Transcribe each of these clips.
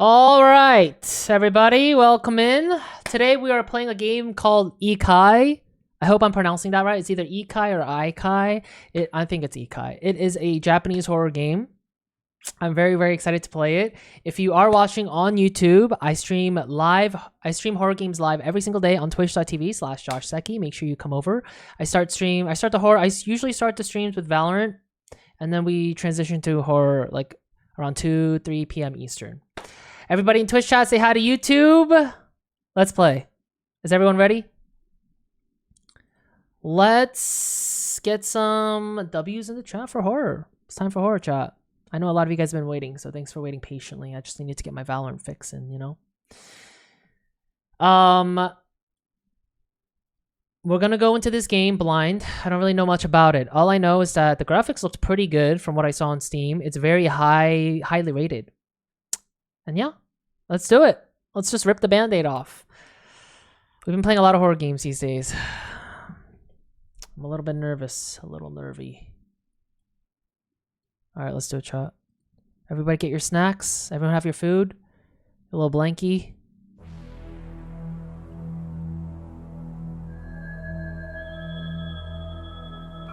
All right, everybody, welcome in. Today we are playing a game called Ikai. I hope I'm pronouncing that right. It's either Ikai or Ikai. I think it's Ikai. It is a Japanese horror game. I'm very, very excited to play it. If you are watching on YouTube, I stream horror games live every single day on twitch.tv/Joshseki. Make sure you come over. I usually start the streams with Valorant, and then we transition to horror like around 2-3 p.m. Eastern. Everybody in Twitch chat, say hi to YouTube. Let's play. Is everyone ready? Let's get some W's in the chat for horror. It's time for horror chat. I know a lot of you guys have been waiting, so thanks for waiting patiently. I just needed to get my Valorant fix in, you know? We're gonna go into this game blind. I don't really know much about it. All I know is that the graphics looked pretty good from what I saw on Steam. It's very highly rated. And yeah, let's do it. Let's just rip the band-aid off. We've been playing a lot of horror games these days. I'm a little bit nervous, a little nervy. All right, let's do it, chat. Everybody get your snacks. Everyone have your food. A little blankie.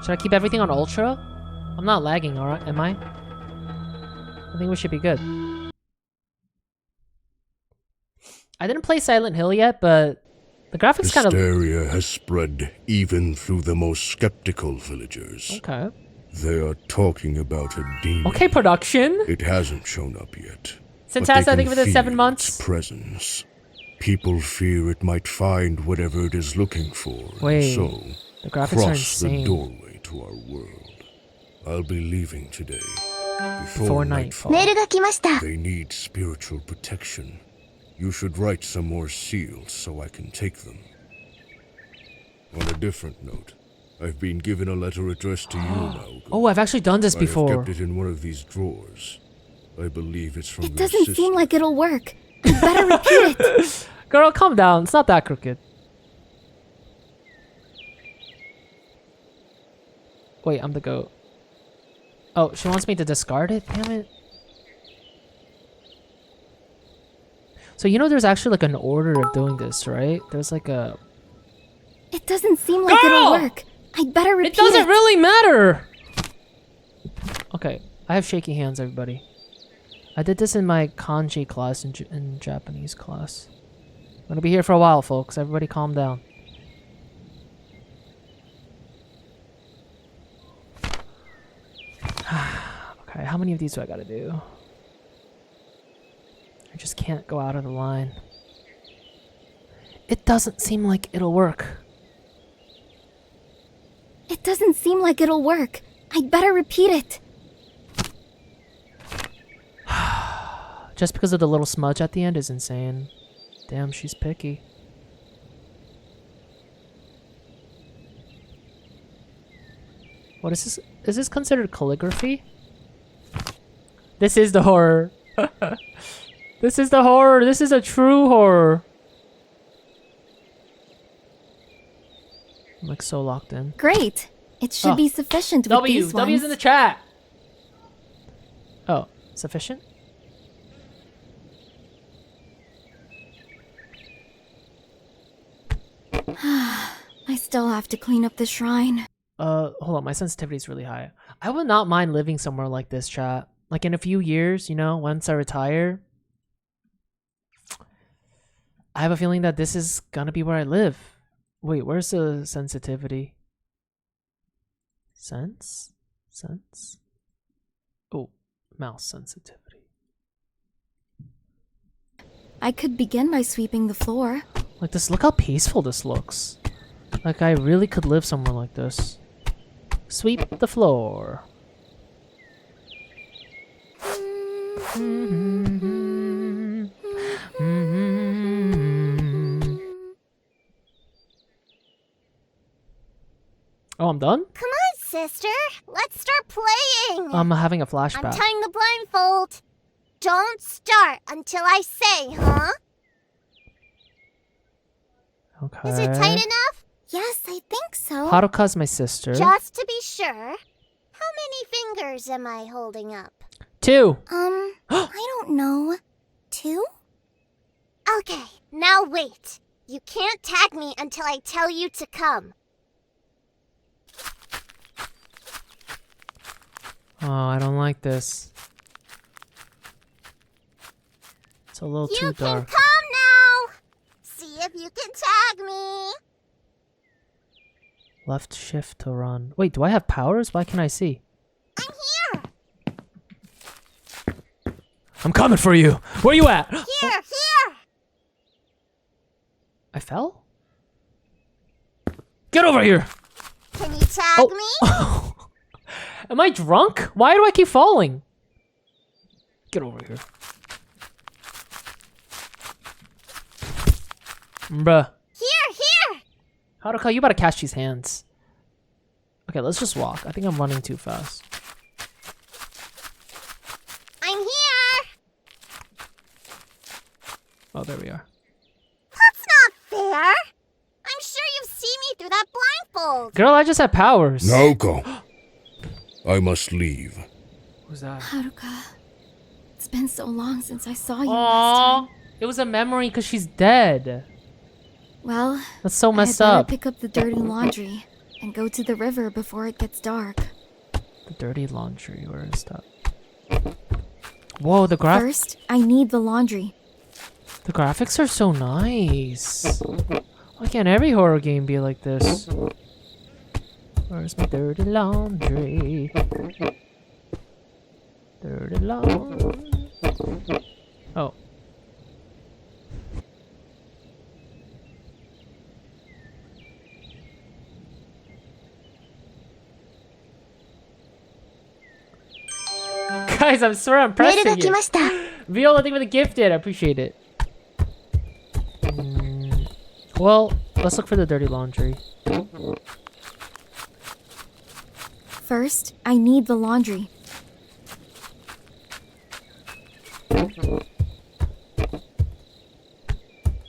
Should I keep everything on ultra? I'm not lagging, alright? Am I? I think we should be good. I didn't play Silent Hill yet, but the graphics kind of... Hysteria has spread even through the most skeptical villagers. Okay. They are talking about a demon. Okay, production. It hasn't shown up yet. Since I think within 7 months. Its presence. People fear it might find whatever it is looking for. Wait, so the graphics are cross insane. the doorway to our world. I'll be leaving today. Before nightfall. They need spiritual protection. You should write some more seals so I can take them. On a different note, I've been given a letter addressed to you, Naoko. Oh, I've actually done this before. I have kept it in one of these drawers. I believe it's from It your doesn't sister. seem like it'll work. You better repeat it. Girl, calm down. It's not that crooked. Wait, I'm the goat. Oh, she wants me to discard it? Damn it. So you know there's actually like an order of doing this, right? There's like a... It doesn't seem like it'll work. I'd better repeat it. It doesn't really matter! Okay, I have shaky hands, everybody. I did this in my kanji class, in Japanese class. I'm gonna be here for a while, folks. Everybody calm down. Okay, how many of these do I gotta do? I just can't go out of the line. It doesn't seem like it'll work. It doesn't seem like it'll work. I'd better repeat it. Just because of the little smudge at the end is insane. Damn, she's picky. What is this? Is this considered calligraphy? This is the horror. This is the horror. This is a true horror. I'm like so locked in. Great. It should be sufficient with these ones. W's in the chat. Oh, sufficient? I still have to clean up the shrine. Hold on. My sensitivity is really high. I would not mind living somewhere like this, chat. Like in a few years, you know, once I retire, I have a feeling that this is gonna be where I live. Wait, where's the sensitivity? Sense? Oh, mouse sensitivity. I could begin by sweeping the floor. Like this, look how peaceful this looks. Like I really could live somewhere like this. Sweep the floor. Oh, I'm done? Come on, sister. Let's start playing. I'm having a flashback. I'm tying the blindfold. Don't start until I say, huh? Okay. Is it tight enough? Yes, I think so. Haruka's my sister. Just to be sure. How many fingers am I holding up? 2. I don't know. 2? Okay, now wait. You can't tag me until I tell you to come. Oh, I don't like this. It's a little too dark. You can come now! See if you can tag me. Left shift to run. Wait, do I have powers? Why can't I see? I'm here! I'm coming for you! Where you at? Here! I fell? Get over here! Can you tag me? Am I drunk? Why do I keep falling? Get over here. Bruh. Here! Haruka, you better catch these hands. Okay, let's just walk. I think I'm running too fast. I'm here! Oh, there we are. That's not fair! I'm sure you've seen me through that blindfold! Girl, I just have powers. Naoko, I must leave. Who's that? Haruka, it's been so long since I saw you last Aww. time. It was a memory because she's dead. Well, That's so messed I had better up. pick up the dirty laundry and go to the river before it gets dark. The dirty laundry, where is that? Whoa, the First, I need the laundry. the graphics are so nice. Why can't every horror game be like this? Where's my dirty laundry? Dirty laundry. Oh. Guys, I'm sorry I'm pressing it. Viola, thank you for the gifted. I appreciate it. Well, let's look for the dirty laundry. First, I need the laundry.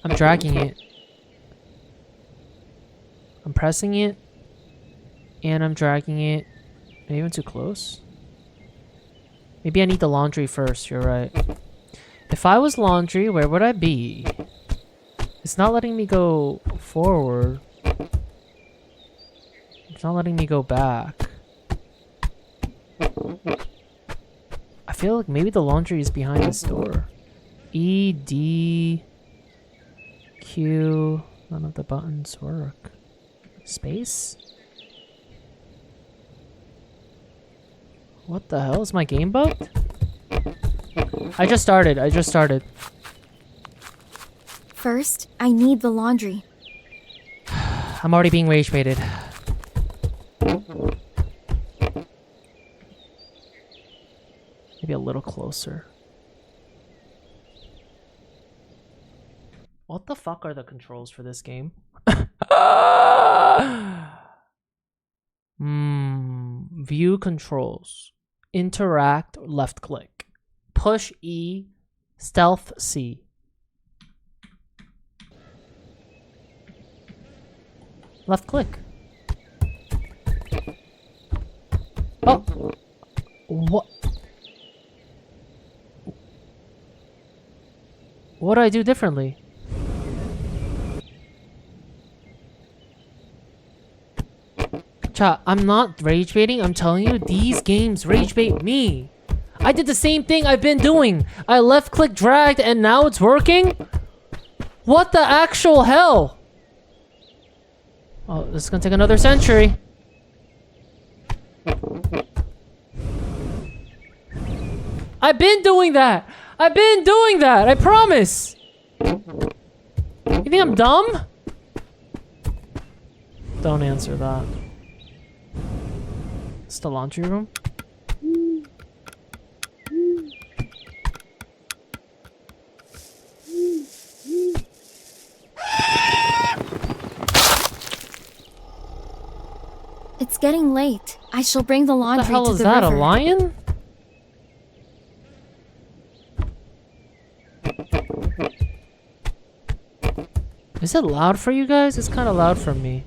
I'm dragging it. I'm pressing it. And I'm dragging it. Maybe I'm too close? Maybe I need the laundry first, you're right. If I was laundry, where would I be? It's not letting me go forward. It's not letting me go back. I feel like maybe the laundry is behind this door. E, D, Q. None of the buttons work. Space? What the hell? Is my game bugged? I just started. First, I need the laundry. I'm already being rage baited. Maybe a little closer. What the fuck are the controls for this game? View controls. Interact, left click. Push E, stealth C. Left click. Oh. What? What do I do differently? Chat, I'm not rage baiting. I'm telling you, these games rage bait me. I did the same thing I've been doing. I left click dragged and now it's working? What the actual hell? Oh, this is gonna take another century. I've been doing that. I promise. You think I'm dumb? Don't answer that. It's the laundry room. It's getting late. I shall bring the laundry to the river. What the hell is that, a lion? Is it loud for you guys? It's kind of loud for me.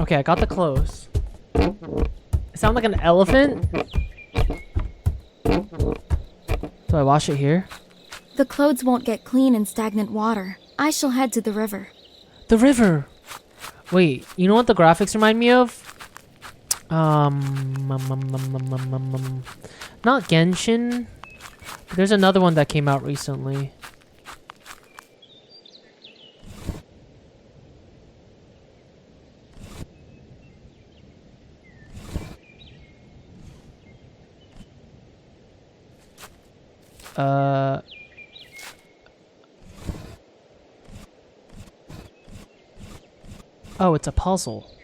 Okay, I got the clothes. It sounds like an elephant. Do I wash it here? The clothes won't get clean in stagnant water. I shall head to the river. The river! Wait, you know what the graphics remind me of? Not Genshin. There's another one that came out recently. Oh, it's a puzzle.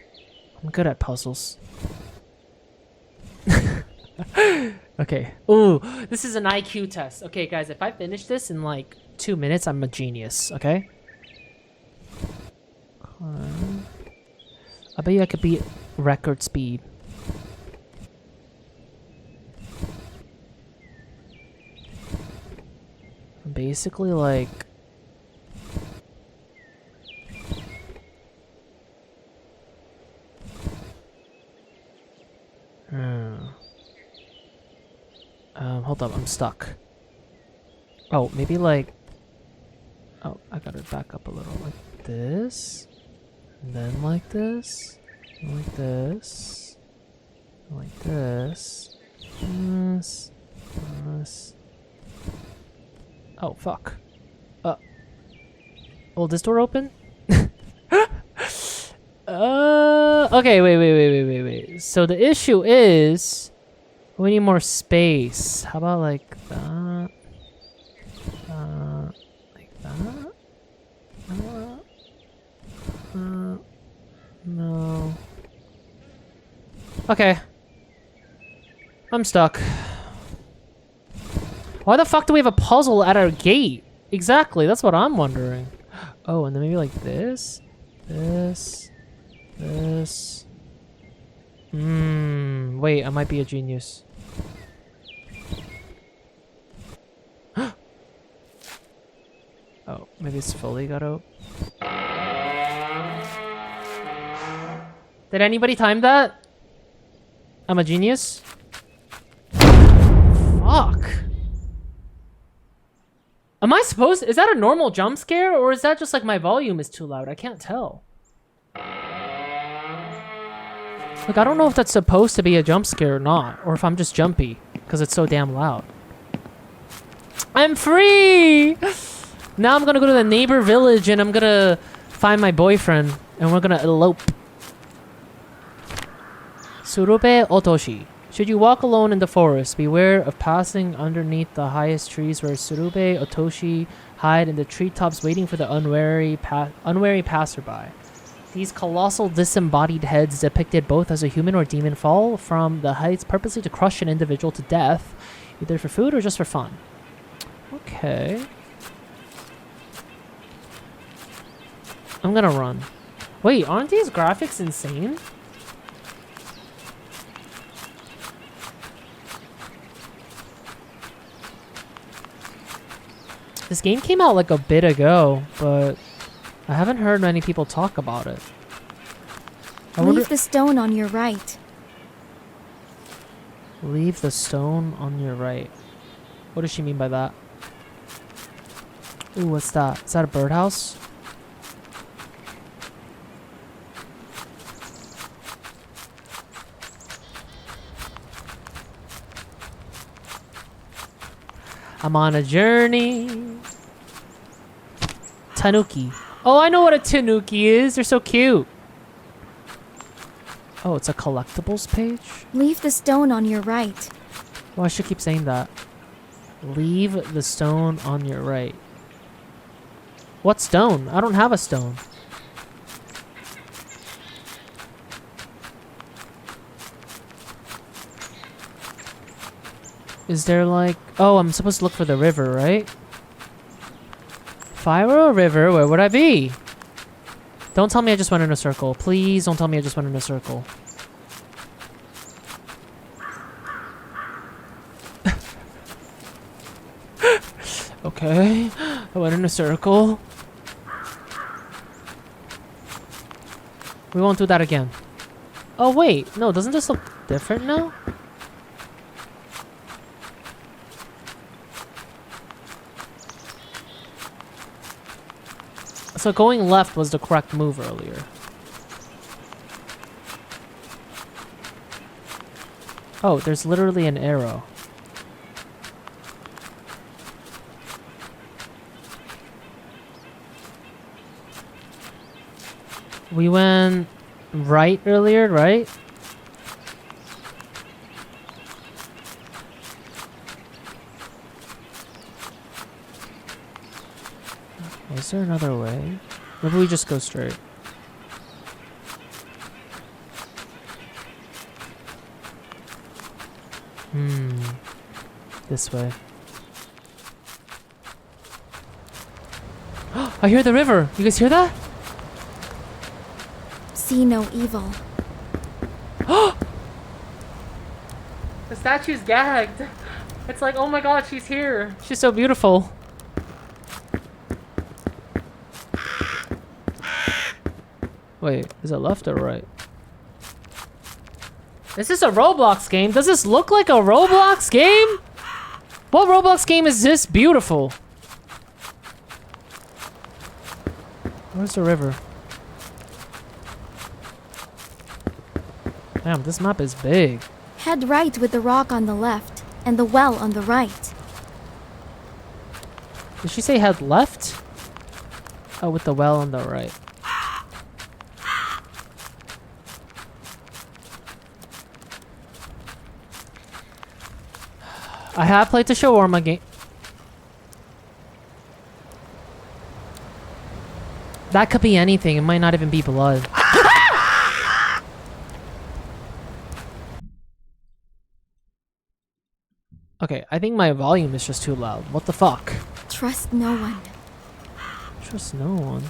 I'm good at puzzles. Okay. Ooh, this is an IQ test. Okay, guys, if I finish this in like 2 minutes, I'm a genius, okay? I bet you I could beat record speed. Basically, like... hold up, I'm stuck. Oh, maybe like... Oh, I gotta back up a little. Like this. And then like this. And like this. And like this. This. This. Oh, fuck. Will this door open? Okay, wait. So the issue is... we need more space. How about like that? Like that? No. Okay. I'm stuck. Why the fuck do we have a puzzle at our gate? Exactly, that's what I'm wondering. Oh, and then maybe like this? This? This? Wait, I might be a genius. Oh, maybe it's fully got out. Did anybody time that? I'm a genius? Fuck. Am I supposed... is that a normal jump scare? Or is that just like my volume is too loud? I can't tell. Look, I don't know if that's supposed to be a jump scare or not. Or if I'm just jumpy. Because it's so damn loud. I'm free! Now I'm gonna go to the neighbor village and I'm gonna find my boyfriend. And we're gonna elope. Surube Otoshi. Should you walk alone in the forest, beware of passing underneath the highest trees where Surube Otoshi hide in the treetops waiting for the unwary passerby. These colossal disembodied heads depicted both as a human or demon fall from the heights purposely to crush an individual to death, either for food or just for fun. Okay. I'm gonna run. Wait, aren't these graphics insane? This game came out like a bit ago, but I haven't heard many people talk about it. Leave the stone on your right. Leave the stone on your right. What does she mean by that? Ooh, what's that? Is that a birdhouse? I'm on a journey. Tanuki. Oh, I know what a tanuki is. They're so cute. Oh, it's a collectibles page? Leave the stone on your right. Well, I should keep saying that. Leave the stone on your right. What stone? I don't have a stone. Is there like... oh, I'm supposed to look for the river, right? If I were a river, where would I be? Don't tell me I just went in a circle. Please don't tell me I just went in a circle. Okay. I went in a circle. We won't do that again. Oh, wait. No, doesn't this look different now? So going left was the correct move earlier. Oh, there's literally an arrow. We went right earlier, right? Is there another way? Maybe we just go straight. This way. I hear the river. You guys hear that? See no evil. The statue's gagged. It's like, oh my god, she's here. She's so beautiful. Wait, is it left or right? Is this a Roblox game? Does this look like a Roblox game? What Roblox game is this beautiful? Where's the river? Damn, this map is big. Head right with the rock on the left and the well on the right. Did she say head left? Oh, with the well on the right. I have played the shawarma game. That could be anything. It might not even be blood. Okay, I think my volume is just too loud. What the fuck? Trust no one. Trust no one.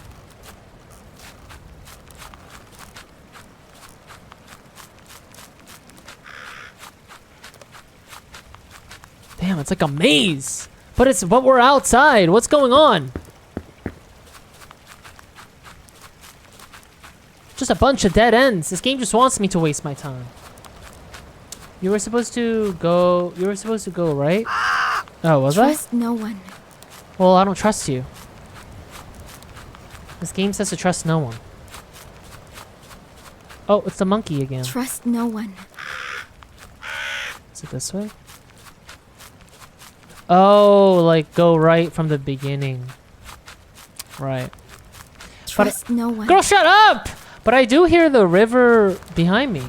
Damn, it's like a maze. But we're outside. What's going on? Just a bunch of dead ends. This game just wants me to waste my time. You were supposed to go right? Oh, was I? Trust no one. Well, I don't trust you. This game says to trust no one. Oh, it's the monkey again. Trust no one. Is it this way? Oh, like go right from the beginning. Right. Trust no one. Girl, shut up! But I do hear the river behind me.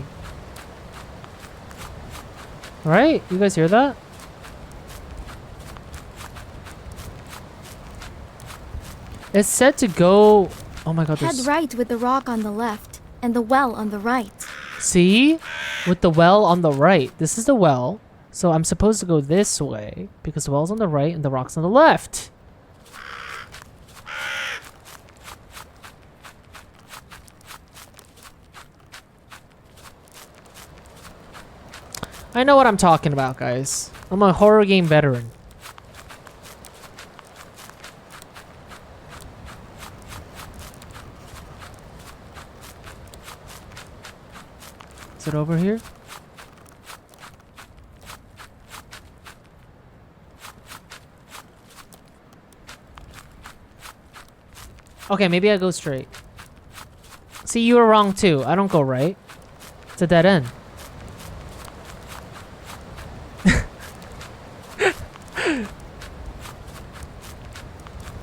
Right? You guys hear that? It's said to go... Oh my god, Head right with the rock on the left and the well on the right. See? With the well on the right. This is the well. So I'm supposed to go this way because the well's on the right and the rock's on the left. I know what I'm talking about, guys. I'm a horror game veteran. Is it over here? Okay, maybe I go straight. See, you were wrong too. I don't go right. It's a dead end.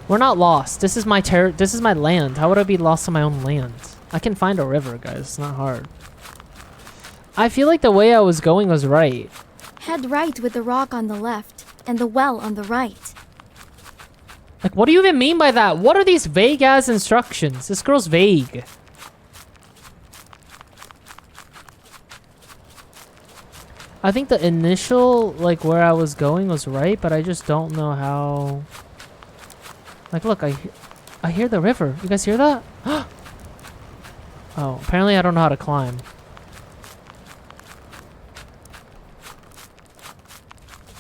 We're not lost. This is my this is my land. How would I be lost on my own land? I can find a river, guys. It's not hard. I feel like the way I was going was right. Head right with the rock on the left and the well on the right. Like, what do you even mean by that? What are these vague-ass instructions? This girl's vague. I think the initial, like, where I was going was right, but I just don't know how... Like, look, I hear the river. You guys hear that? Oh, apparently I don't know how to climb.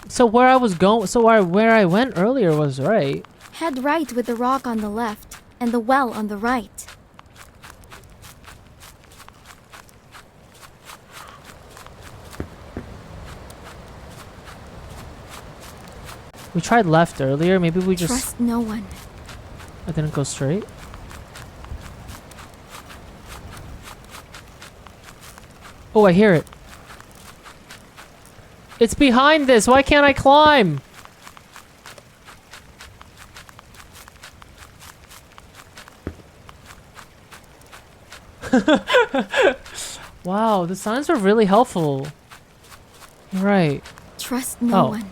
So where I was going, where I went earlier was right. Head right with the rock on the left and the well on the right. We tried left earlier. Maybe we just... Trust no one. I didn't go straight. Oh, I hear it. It's behind this. Why can't I climb? Wow, the signs are really helpful. Right. Trust no one.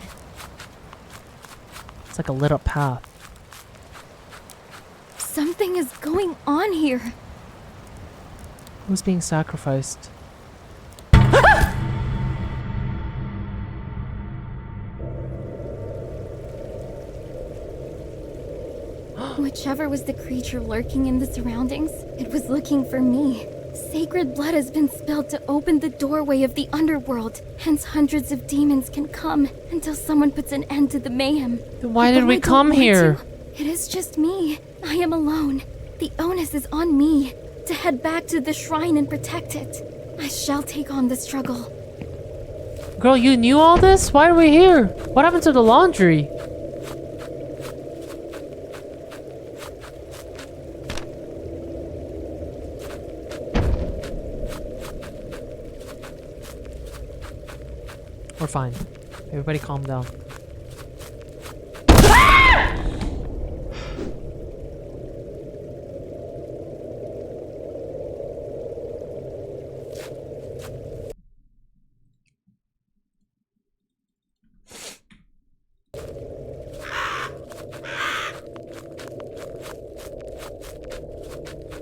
It's like a lit up path. Something is going on here. Who's being sacrificed? Whichever was the creature lurking in the surroundings, it was looking for me. Sacred blood has been spilled to open the doorway of the underworld. Hence hundreds of demons can come until someone puts an end to the mayhem. Then why did we come here? It is just me. I am alone. The onus is on me to head back to the shrine and protect it. I shall take on the struggle. Girl, you knew all this? Why are we here? What happened to the laundry? We're fine. Everybody calm down.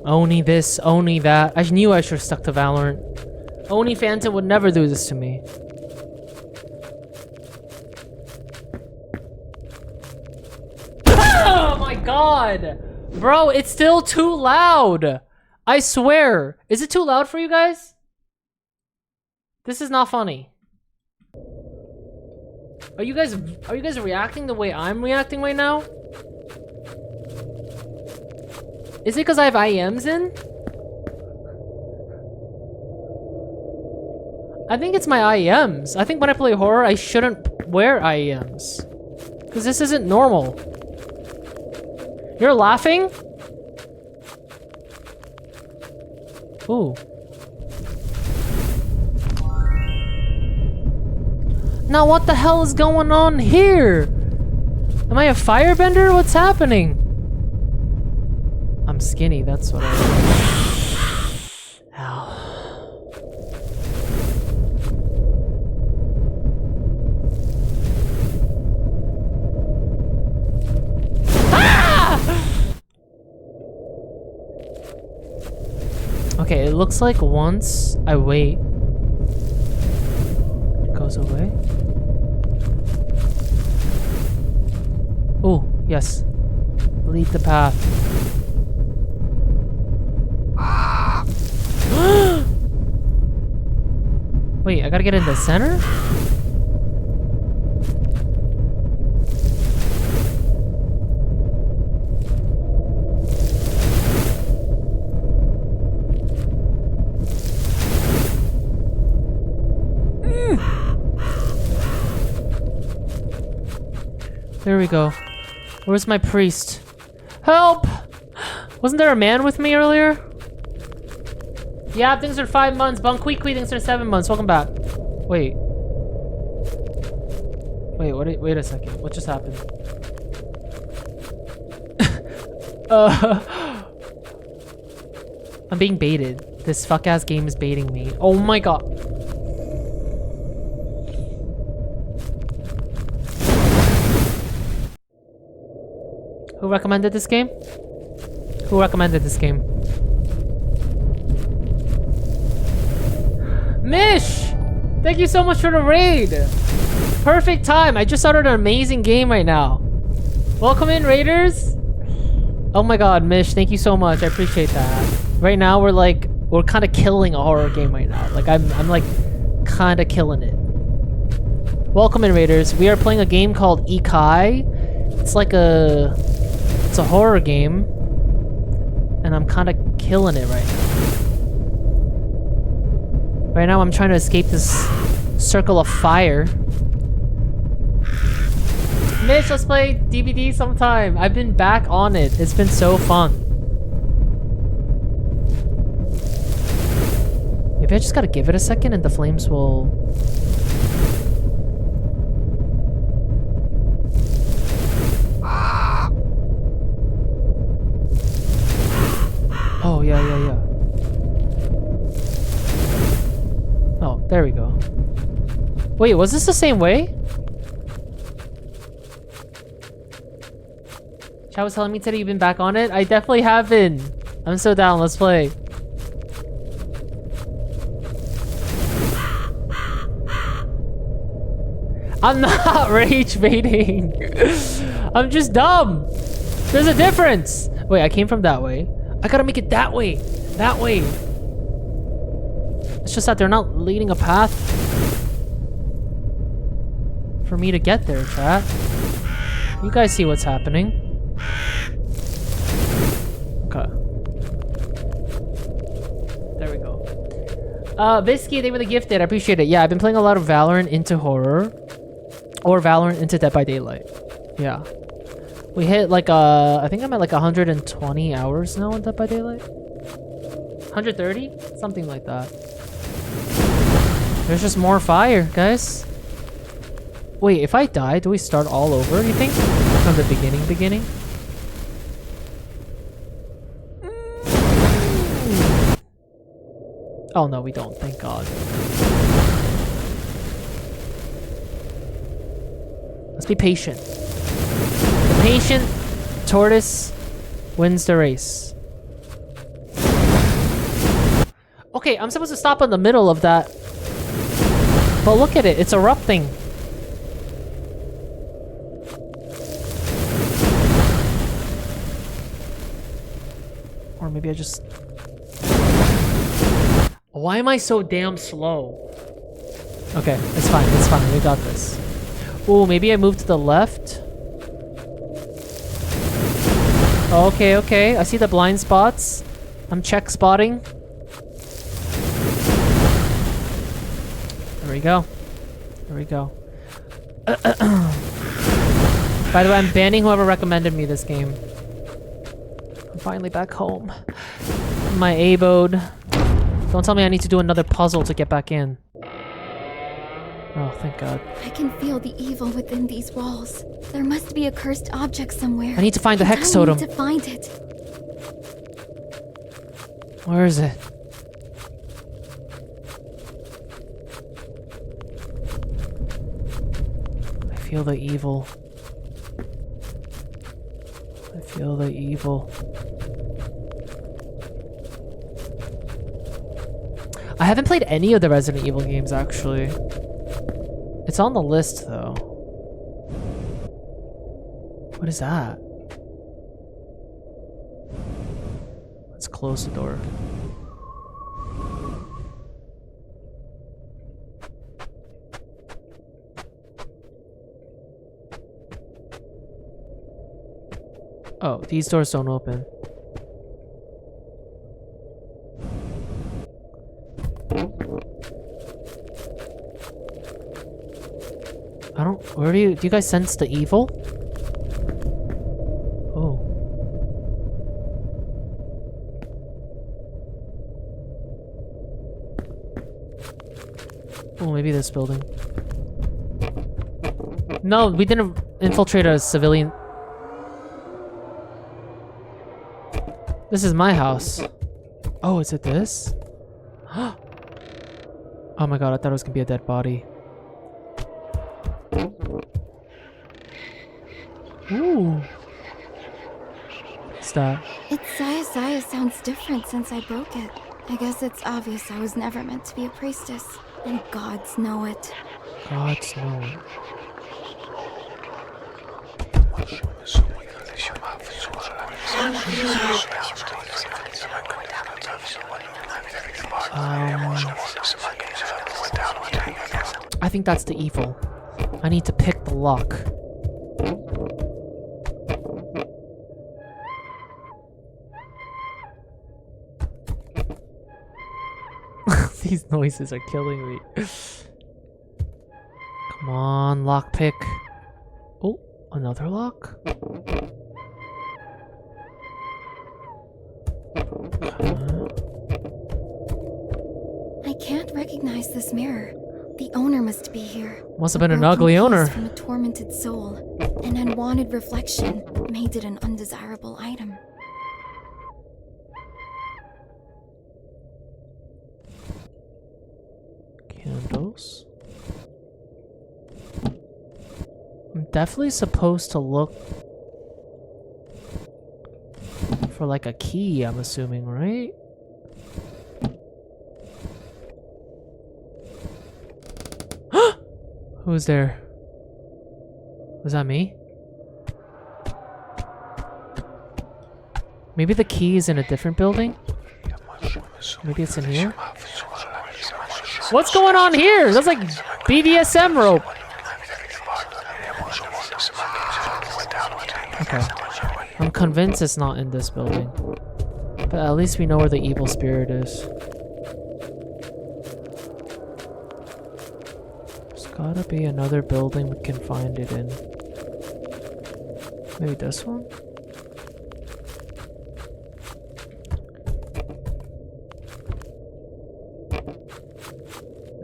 Oni this, Oni that. I knew I should have stuck to Valorant. Oni Phantom would never do this to me. Oh my god! Bro, it's still too loud! I swear. Is it too loud for you guys? This is not funny. Are you guys reacting the way I'm reacting right now? Is it because I have IEMs in? I think it's my IEMs. I think when I play horror, I shouldn't wear IEMs. Because this isn't normal. You're laughing? Ooh. Now what the hell is going on here? Am I a firebender? What's happening? I'm skinny, that's what I am. Ow. Okay, it looks like once I wait, it goes away. Oh, yes. Lead the path. Wait, I gotta get in the center? There we go. Where's my priest? Help! Wasn't there a man with me earlier? Yeah, things are 5 months. Bunqueequee things are 7 months. Welcome back. Wait. Wait a second. What just happened? I'm being baited. This fuck-ass game is baiting me. Oh my god. Who recommended this game? Who recommended this game? Mish! Thank you so much for the raid! Perfect time! I just started an amazing game right now. Welcome in, raiders! Oh my god, Mish, thank you so much. I appreciate that. Right now, we're kind of killing a horror game right now. Like, I'm like, kind of killing it. Welcome in, raiders. We are playing a game called Ikai. It's like it's a horror game. And I'm kind of killing it right now. Right now, I'm trying to escape this circle of fire. Mitch, let's play DVD sometime. I've been back on it. It's been so fun. Maybe I just gotta give it a second and the flames will... Oh, yeah. Oh, there we go. Wait, was this the same way? Chat was telling me today you've been back on it. I definitely have been. I'm so down. Let's play. I'm not rage baiting. I'm just dumb. There's a difference. Wait, I came from that way. I gotta make it that way. That way. It's just that they're not leading a path for me to get there, chat. You guys see what's happening. Okay. There we go. Bisky, they were the gifted. I appreciate it. Yeah, I've been playing a lot of Valorant into horror. Or Valorant into Dead by Daylight. Yeah. We hit like I think I'm at like 120 hours now on Dead by Daylight. 130? Something like that. There's just more fire, guys. Wait, if I die, do we start all over, you think? From the beginning? Oh no, we don't, thank God. Let's be patient. The patient tortoise wins the race. Okay, I'm supposed to stop in the middle of that. But look at it, it's erupting. Or maybe I just... Why am I so damn slow? Okay, it's fine, we got this. Oh, maybe I move to the left? Okay, I see the blind spots. I'm check spotting. There we go. By the way, I'm banning whoever recommended me this game. I'm finally back home. My abode. Don't tell me I need to do another puzzle to get back in. Oh, thank God. I can feel the evil within these walls. There must be a cursed object somewhere. I need to find the hex totem. I need to find it. Where is it? I feel the evil. I haven't played any of the Resident Evil games, actually. It's on the list, though. What is that? Let's close the door. Oh, these doors don't open. Where do you guys sense the evil? Oh. Oh, maybe this building. No, we didn't infiltrate a civilian. This is my house. Oh, is it this? Oh my God, I thought it was gonna be a dead body. Ooh. What's that? Its Saya sounds different since I broke it. I guess it's obvious I was never meant to be a priestess. And gods know it. Gods know it. I think that's the evil. I need to pick the lock. These noises are killing me. Come on, lockpick. Oh, another lock? can't recognize this mirror. The owner must be here. Must have been an ugly owner. From a tormented soul. An unwanted reflection made it an undesirable item. Candles. I'm definitely supposed to look for like a key, I'm assuming, right? Who's there? Was that me? Maybe the key is in a different building? Maybe it's in here? What's going on here? That's like BDSM rope. Okay. I'm convinced it's not in this building. But at least we know where the evil spirit is. There's gotta be another building we can find it in. Maybe this one?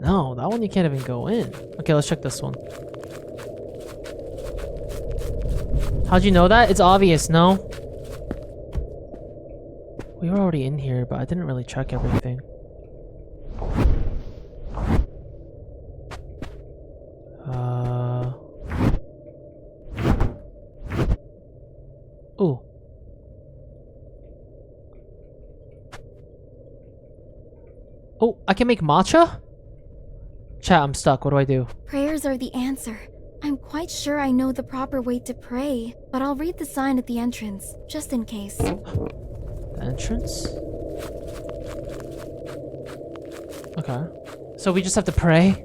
No, that one you can't even go in. Okay, let's check this one. How'd you know that? It's obvious, no? We were already in here, but I didn't really check everything. Ooh. Oh, I can make matcha? Chat, I'm stuck. What do I do? Prayers are the answer. I'm quite sure I know the proper way to pray, but I'll read the sign at the entrance, just in case. The entrance? Okay. So we just have to pray?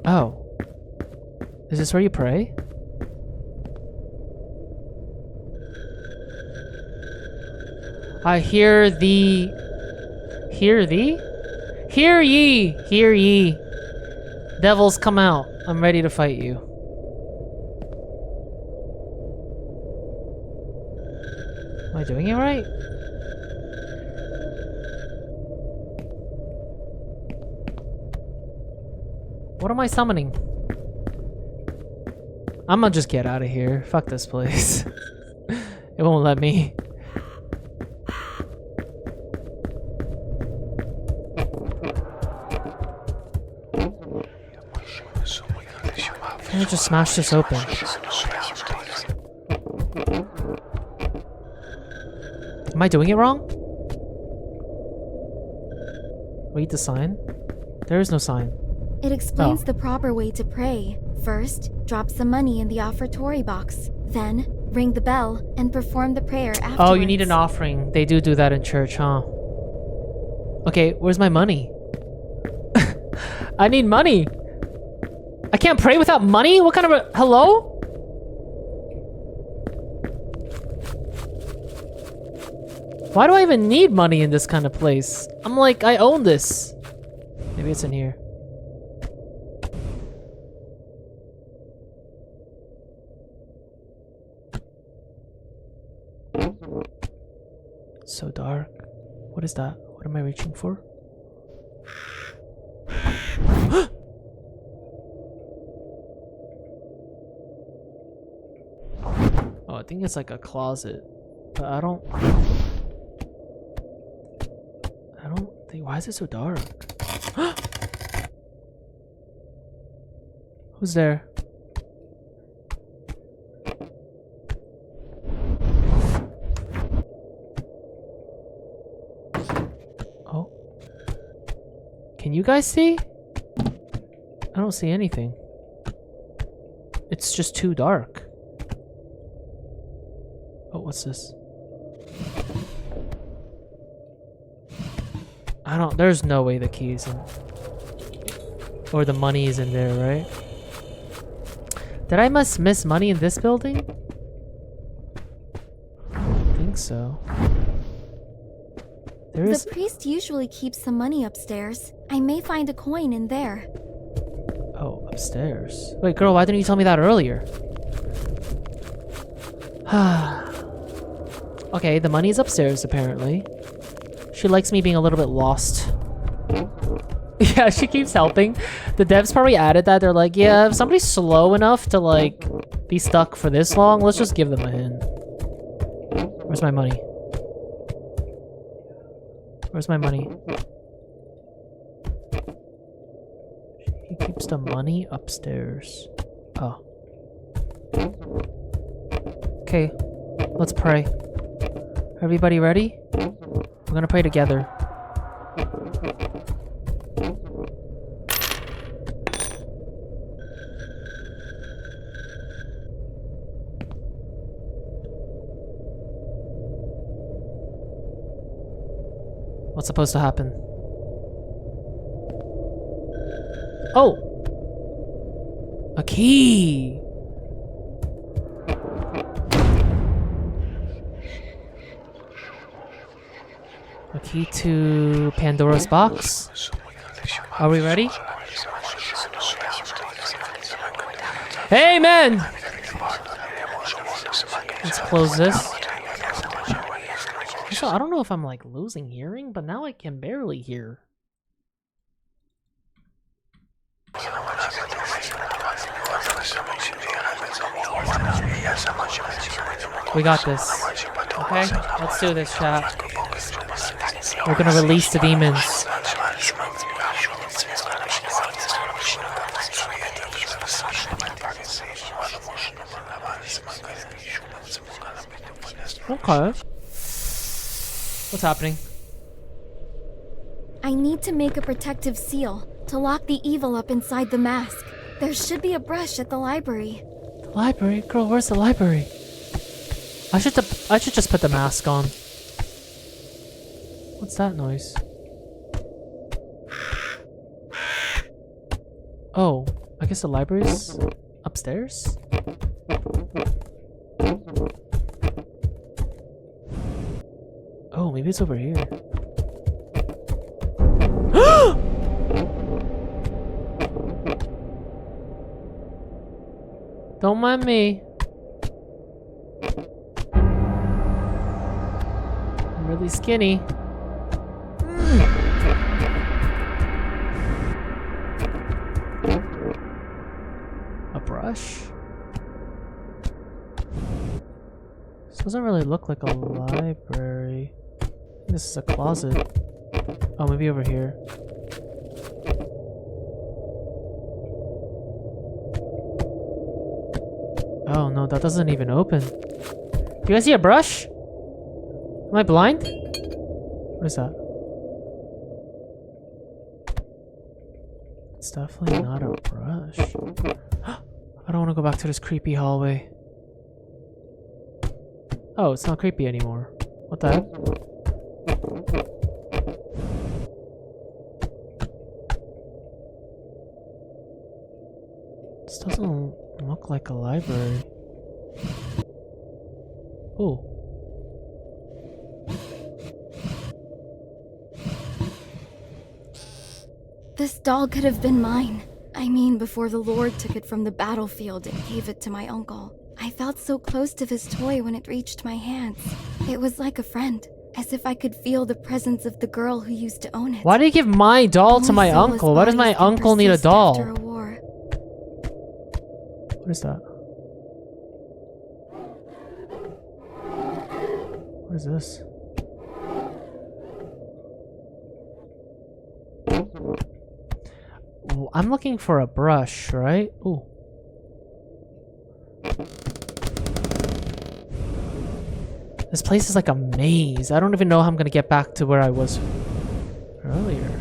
Oh. Is this where you pray? I hear thee. Hear thee? Hear ye! Hear ye! Devils, come out. I'm ready to fight you. Am I doing it right? What am I summoning? I'm gonna just get out of here. Fuck this place. It won't let me. Can I just smash this open? Am I doing it wrong? Read the sign? There is no sign. It explains the proper way to pray. First, drop some money in the offertory box. Then, ring the bell and perform the prayer afterwards. Oh, you need an offering. They do that in church, huh? Okay, where's my money? I need money. I can't pray without money? What kind of a... Hello? Why do I even need money in this kind of place? I'm like, I own this. Maybe it's in here. So dark. What is that? What am I reaching for? Oh, I think it's like a closet. But I don't think... Why is it so dark? Who's there? Oh. Can you guys see? I don't see anything. It's just too dark. Oh, what's this? There's no way the key's in... Or the money is in there, right? Did I miss money in this building? I don't think so. The priest usually keeps some money upstairs. I may find a coin in there. Oh, upstairs. Wait, girl, why didn't you tell me that earlier? Okay, the money's upstairs apparently. She likes me being a little bit lost. Yeah, she keeps helping. The devs probably added that. They're like, yeah, if somebody's slow enough to like be stuck for this long, let's just give them a hint. Where's my money? Where's my money? He keeps the money upstairs. Oh. Okay, let's pray. Everybody ready? We're gonna pray together. What's supposed to happen? Oh! A key! A key to Pandora's box? Are we ready? Amen! Let's close this. So I don't know if I'm like losing hearing, but now I can barely hear. We got this. Okay, let's do this, chat. We're gonna release the demons. Okay. What's happening? I need to make a protective seal to lock the evil up inside the mask. There should be a brush at the library. The library? Girl, where's the library? I should just put the mask on. What's that noise? Oh, I guess the library's upstairs? Oh, maybe it's over here. Don't mind me. I'm really skinny. A brush? This doesn't really look like a library. This is a closet. Oh, maybe over here. Oh no, that doesn't even open. Do you guys see a brush? Am I blind? What is that? It's definitely not a brush. I don't want to go back to this creepy hallway. Oh, it's not creepy anymore. What the heck? This doesn't look like a library. Oh. This doll could have been mine. I mean, before the Lord took it from the battlefield and gave it to my uncle. I felt so close to this toy when it reached my hands. It was like a friend, as if I could feel the presence of the girl who used to own it. Why do you give my doll to my uncle? Why does my uncle need a doll? After a war. What is that? What is this? Ooh, I'm looking for a brush, right? Ooh. This place is like a maze. I don't even know how I'm gonna get back to where I was earlier.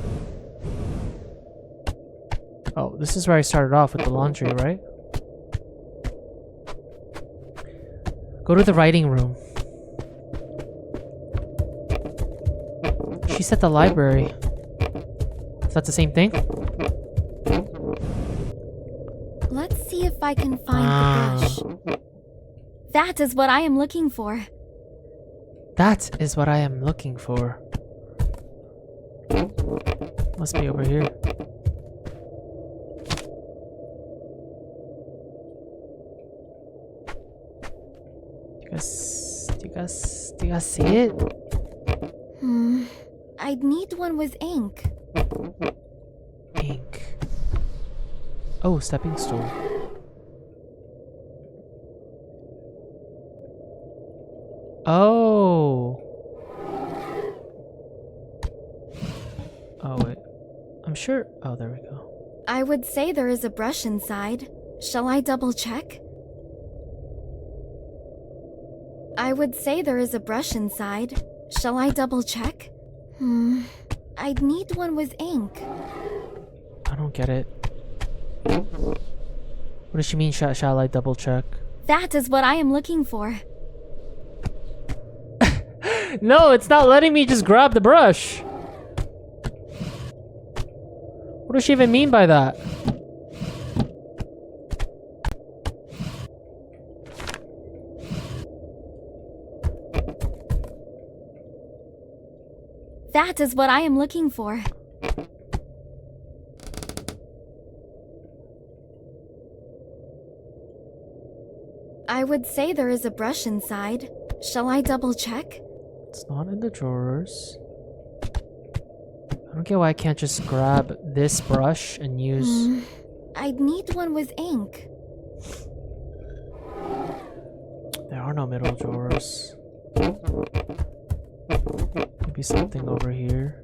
Oh, this is where I started off with the laundry, right? Go to the writing room. She said the library. Is that the same thing? Let's see if I can find the brush. That is what I am looking for. That is what I am looking for. Must be over here. You guys Do you guys see it? I'd need one with ink. Ink. Oh, stepping stool. Oh. Oh, wait. I'm sure. Oh, there we go. I would say there is a brush inside. Shall I double check? I would say there is a brush inside. Shall I double check? I'd need one with ink. I don't get it. What does she mean, shall I double check? That is what I am looking for. No, it's not letting me just grab the brush. What does she even mean by that? That is what I am looking for. I would say there is a brush inside. Shall I double check? It's not in the drawers. I don't get why I can't just grab this brush and use... I'd need one with ink. There are no middle drawers. Maybe something over here.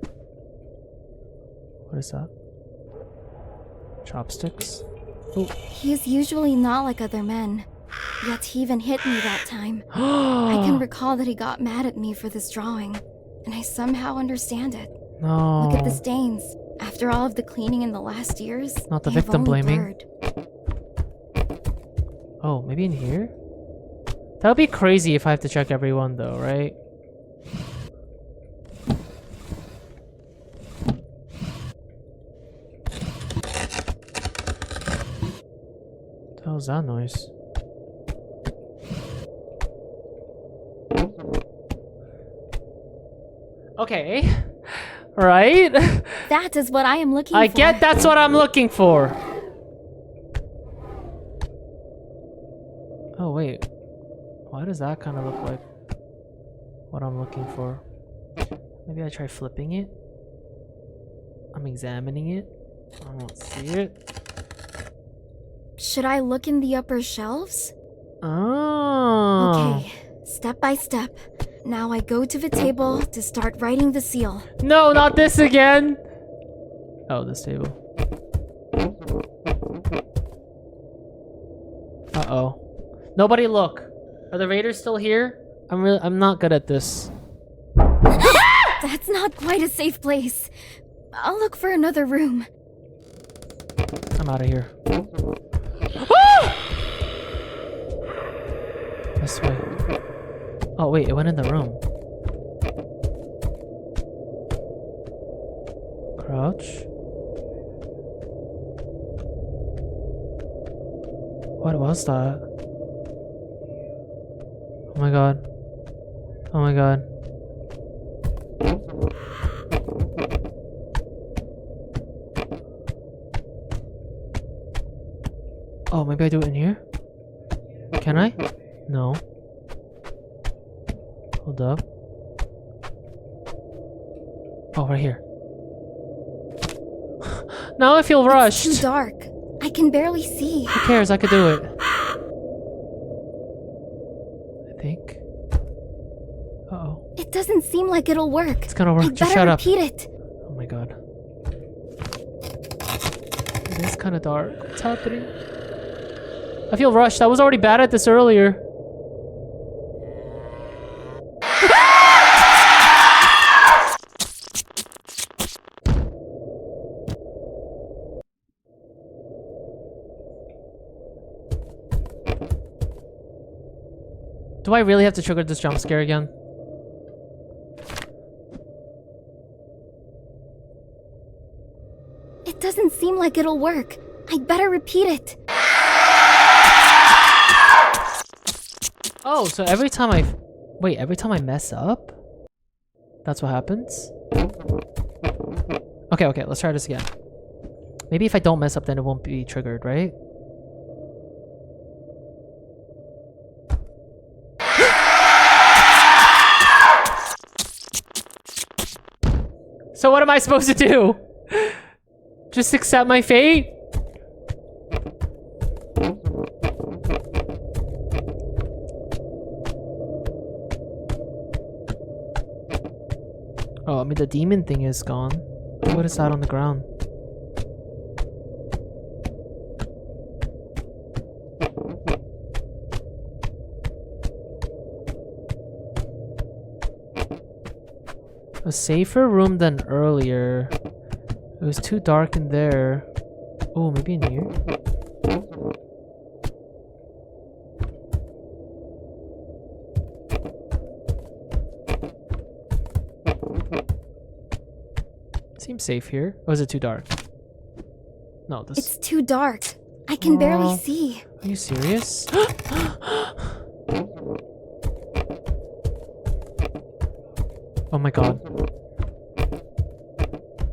What is that? Chopsticks? Ooh. He's usually not like other men. Yet he even hit me that time. I can recall that he got mad at me for this drawing. And I somehow understand it. No. Look at the stains. After all of the cleaning in the last years, Not the they have victim only blaming. blurred. Oh, maybe in here? That would be crazy if I have to check everyone though, right? What the hell is that noise? Okay. Right? That is what I am looking I for. get that's what I'm looking for. Oh, wait. Why does that kind of look like what I'm looking for? Maybe I try flipping it. I'm examining it. I don't see it. Should I look in the upper shelves? Oh. Okay, step by step. Now I go to the table to start writing the seal. No, not this again. Oh, this table. Uh-oh. Nobody look. Are the raiders still here? I'm not good at this. That's not quite a safe place. I'll look for another room. I'm out of here. This way. Oh wait, it went in the room. Crouch. What was that? Oh my god. Oh my god. Oh, maybe I do it in here? Can I? No. Hold up. Oh, right here. Now I feel rushed. It's too dark. I can barely see. Who cares? I could do it. I think. Uh-oh. It doesn't seem like it'll work. It's gonna work. I'd Just better shut up. repeat it. Oh my god. It is kind of dark. What's happening? I feel rushed. I was already bad at this earlier. Do I really have to trigger this jump scare again? It doesn't seem like it'll work. I'd better repeat it. Oh, so every time every time I mess up? That's what happens? Okay, let's try this again. Maybe if I don't mess up, then it won't be triggered, right? So what am I supposed to do? Just accept my fate? Oh, I mean the demon thing is gone. What is that on the ground? A safer room than earlier. It was too dark in there. Oh, maybe in here? Seems safe here. Or is it too dark? No, this... It's too dark. I can barely see. Are you serious? Oh my god.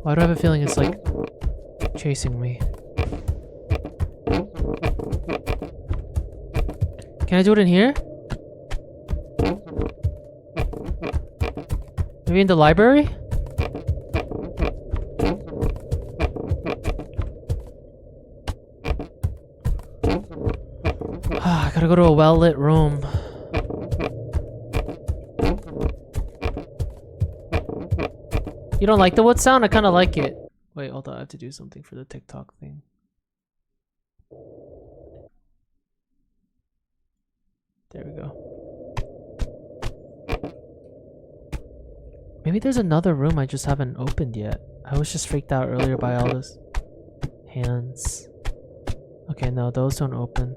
Why do I have a feeling it's like chasing me? Can I do it in here? Maybe in the library? I gotta go to a well-lit room. You don't like the wood sound? I kind of like it. Wait, hold on. I have to do something for the TikTok thing. There we go. Maybe there's another room I just haven't opened yet. I was just freaked out earlier by all this. Hands. Okay, no, those don't open.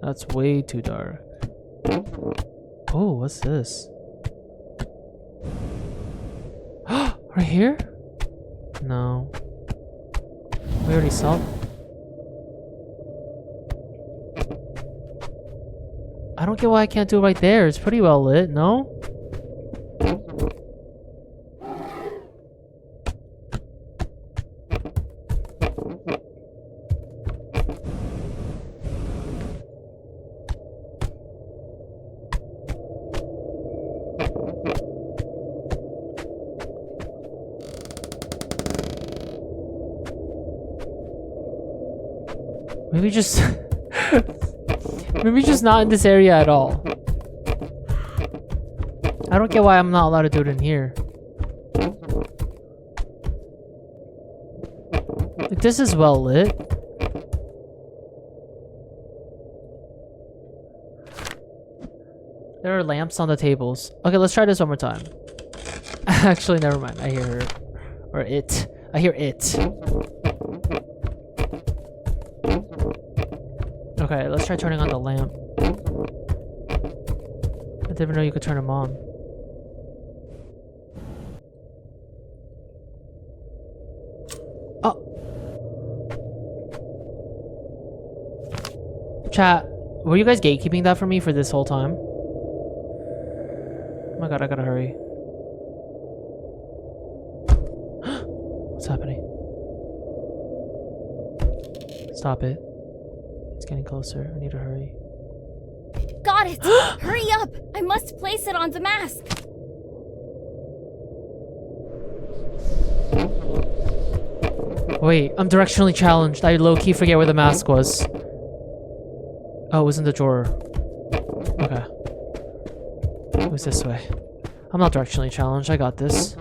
That's way too dark. Oh, what's this? Right here? No. We already saw. I don't get why I can't do it right there. It's pretty well lit, no? Maybe just... Maybe just not in this area at all. I don't get why I'm not allowed to do it in here. Like, this is well lit. There are lamps on the tables. Okay, let's try this one more time. Actually, never mind. I hear her. Or it. I hear it. Okay, let's try turning on the lamp. I didn't know you could turn them on. Oh! Chat, were you guys gatekeeping that for me for this whole time? Oh my god, I gotta hurry. What's happening? Stop it. It's getting closer. I need to hurry. Got it! Hurry up! I must place it on the mask! Wait, I'm directionally challenged. I low-key forget where the mask was. Oh, it was in the drawer. Okay. It was this way. I'm not directionally challenged. I got this.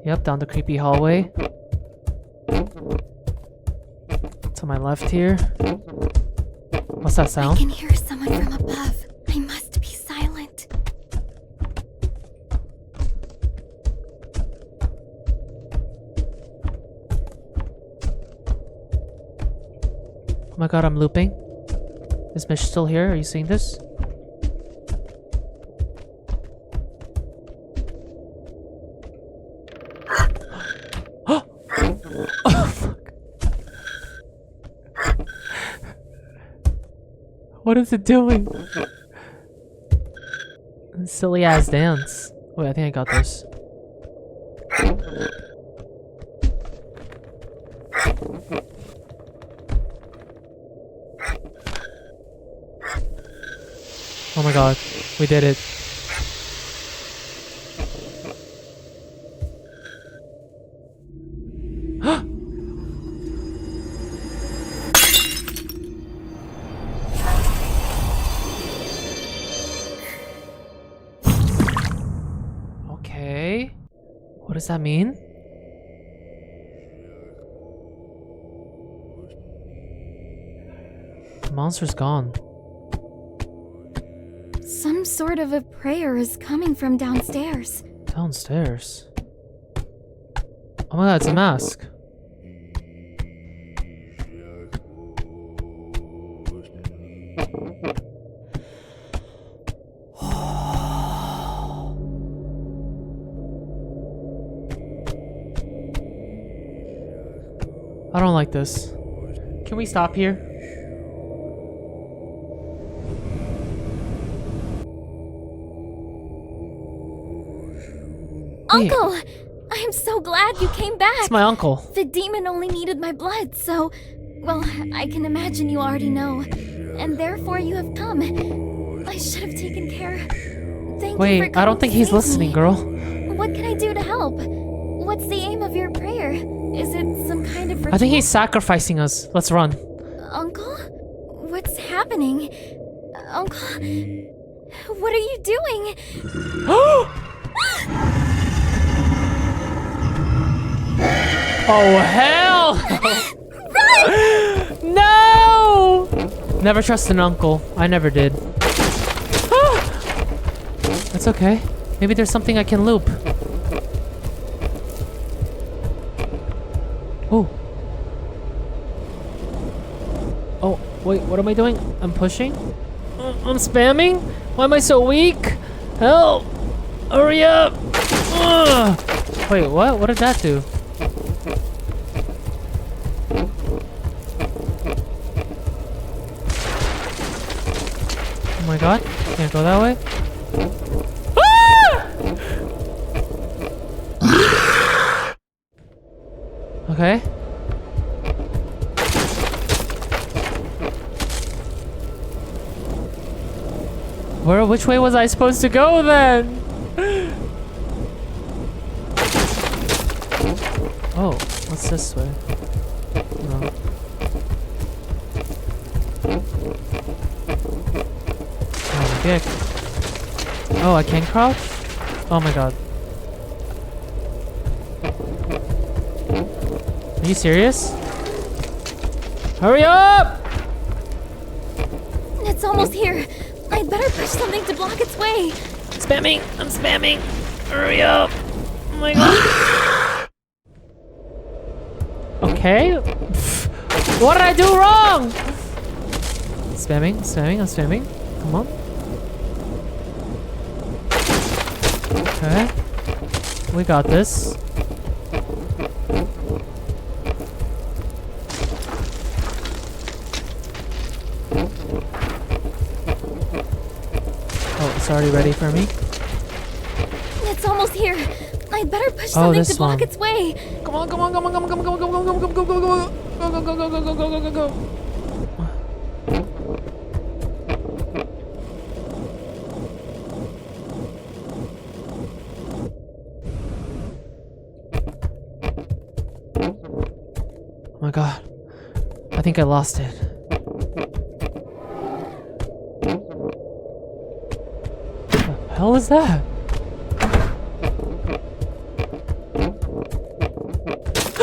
Yep, down the creepy hallway. To my left here. What's that sound? I can hear someone from above. I must be silent. Oh my god, I'm looping. Is Mish still here? Are you seeing this? Oh, fuck. What is it doing? Silly ass dance. Wait, I think I got this. Oh my god, we did it. Okay. What does that mean? The monster's gone. Some sort of a prayer is coming from downstairs. Downstairs? Oh my god, it's a mask. I don't like this. Can we stop here? Wait, Uncle! I'm so glad you came back. it's my uncle. The demon only needed my blood, so... Well, I can imagine you already know. And therefore you have come. I should have taken care. Thank you for Wait, I don't think he's listening, girl. What can I do to help? What's the aim of your prayer? Is it some kind of ritual? I think he's sacrificing us. Let's run. Uncle? What's happening? Uncle? What are you doing? Oh, hell! No! Never trust an uncle. I never did. That's okay. Maybe there's something I can loop. Oh. Oh, wait, what am I doing? I'm pushing? I'm spamming? Why am I so weak? Help! Hurry up! Ugh. Wait, what? What did that do? Oh my god, can't go that way. Ah! Okay. Which way was I supposed to go then? Oh, what's this way? No. Oh, dick. Oh, I can crouch? Oh my god. Are you serious? Hurry up! It's almost here. I'd better push something to block its way. Spamming! I'm spamming! Hurry up! Oh my god. Okay. Pff, what did I do wrong? Spamming, spamming, I'm spamming. Come on. Okay. We got this. Oh, it's already ready for me. It's almost here. I'd better push something to block its way. Come on, come on, come on, come on, come on, come on, come on, come on, come on, come on, come on, go, go, go, go, go, go, go, go, go. Oh my god. I think I lost it. What the hell is that?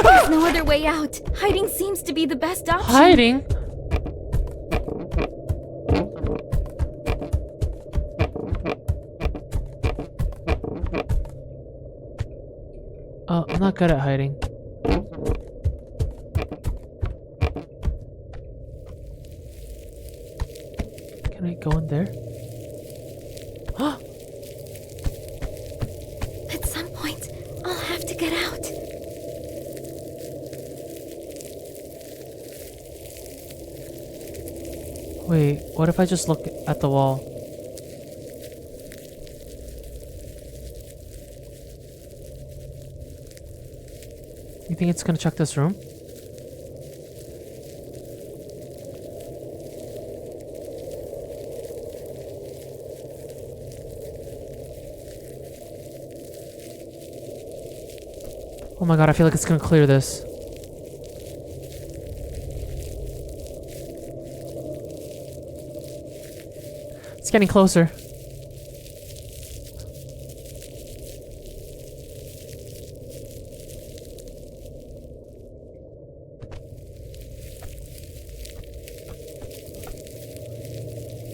There's no other way out. Hiding seems to be the best option. Hiding? I'm not good at hiding. Can I go in there? At some point, I'll have to get out. Wait, what if I just look at the wall? You think it's gonna check this room? Oh my god, I feel like it's gonna clear this. It's getting closer.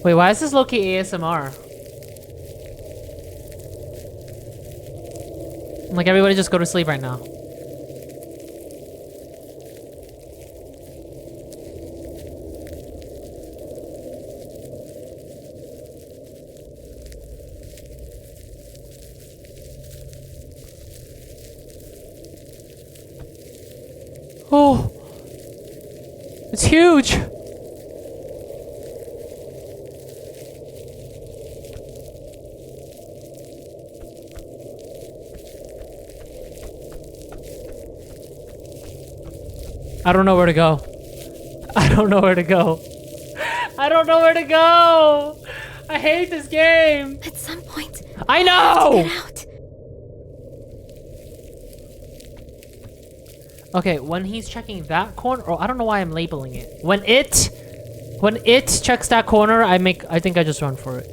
Wait, why is this low-key ASMR? Like, everybody just go to sleep right now. Oh! It's huge! I don't know where to go. I don't know where to go. I don't know where to go. I hate this game. At some point, I know. I have to get out. Okay, when he's checking that corner, or I don't know why I'm labeling it. When it checks that corner, I think I just run for it.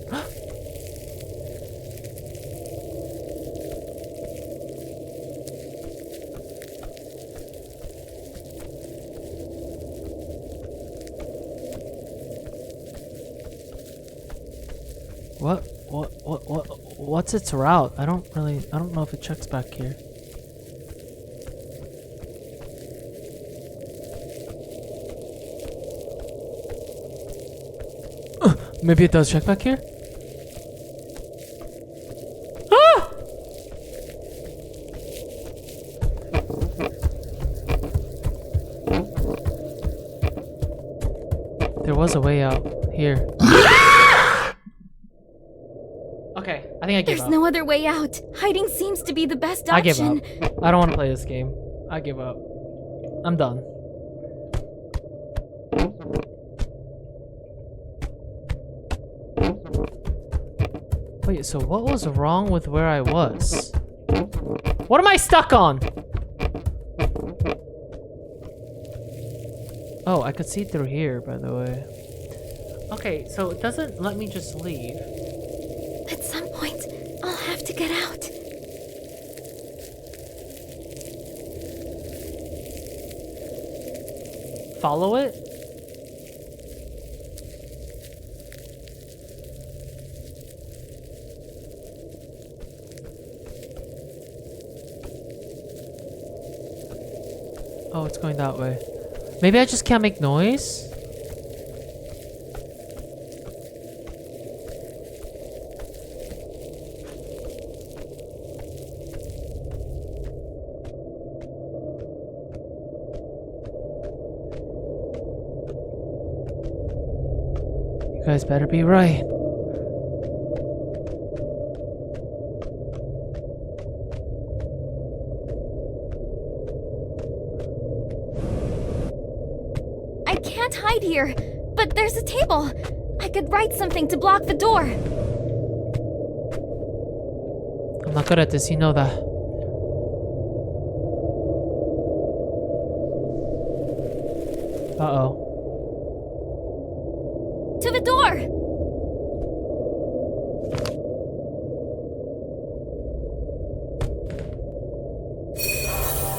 What's its route? I don't know if it checks back here. Maybe it does check back here? Ah! There was a way out here. Okay, I think I give up. There's no other way out. Hiding seems to be the best I give option. up. I don't want to play this game. I give up. I'm done. Wait, so what was wrong with where I was? What am I stuck on? Oh, I could see through here, by the way. Okay, so it doesn't let me just leave. At some point, I'll have to get out. Follow it? Oh, it's going that way. Maybe I just can't make noise? You guys better be right. I can't hide here, but there's a table. I could write something to block the door. I'm not good at this, you know that. Uh-oh. To the door!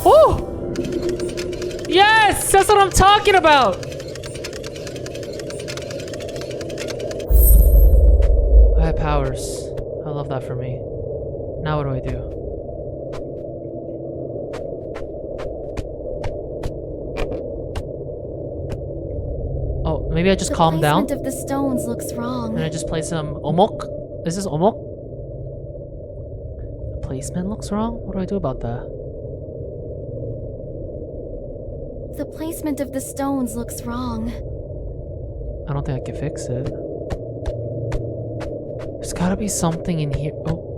Oh! Yes! That's what I'm talking about! I have powers. I love that for me. Now what do I do? Oh, maybe I just calm down? The placement of the stones looks wrong. And I just play some omok? Is this omok? The placement looks wrong? What do I do about that? The placement of the stones looks wrong. I don't think I can fix it. There's gotta be something in here. Oh.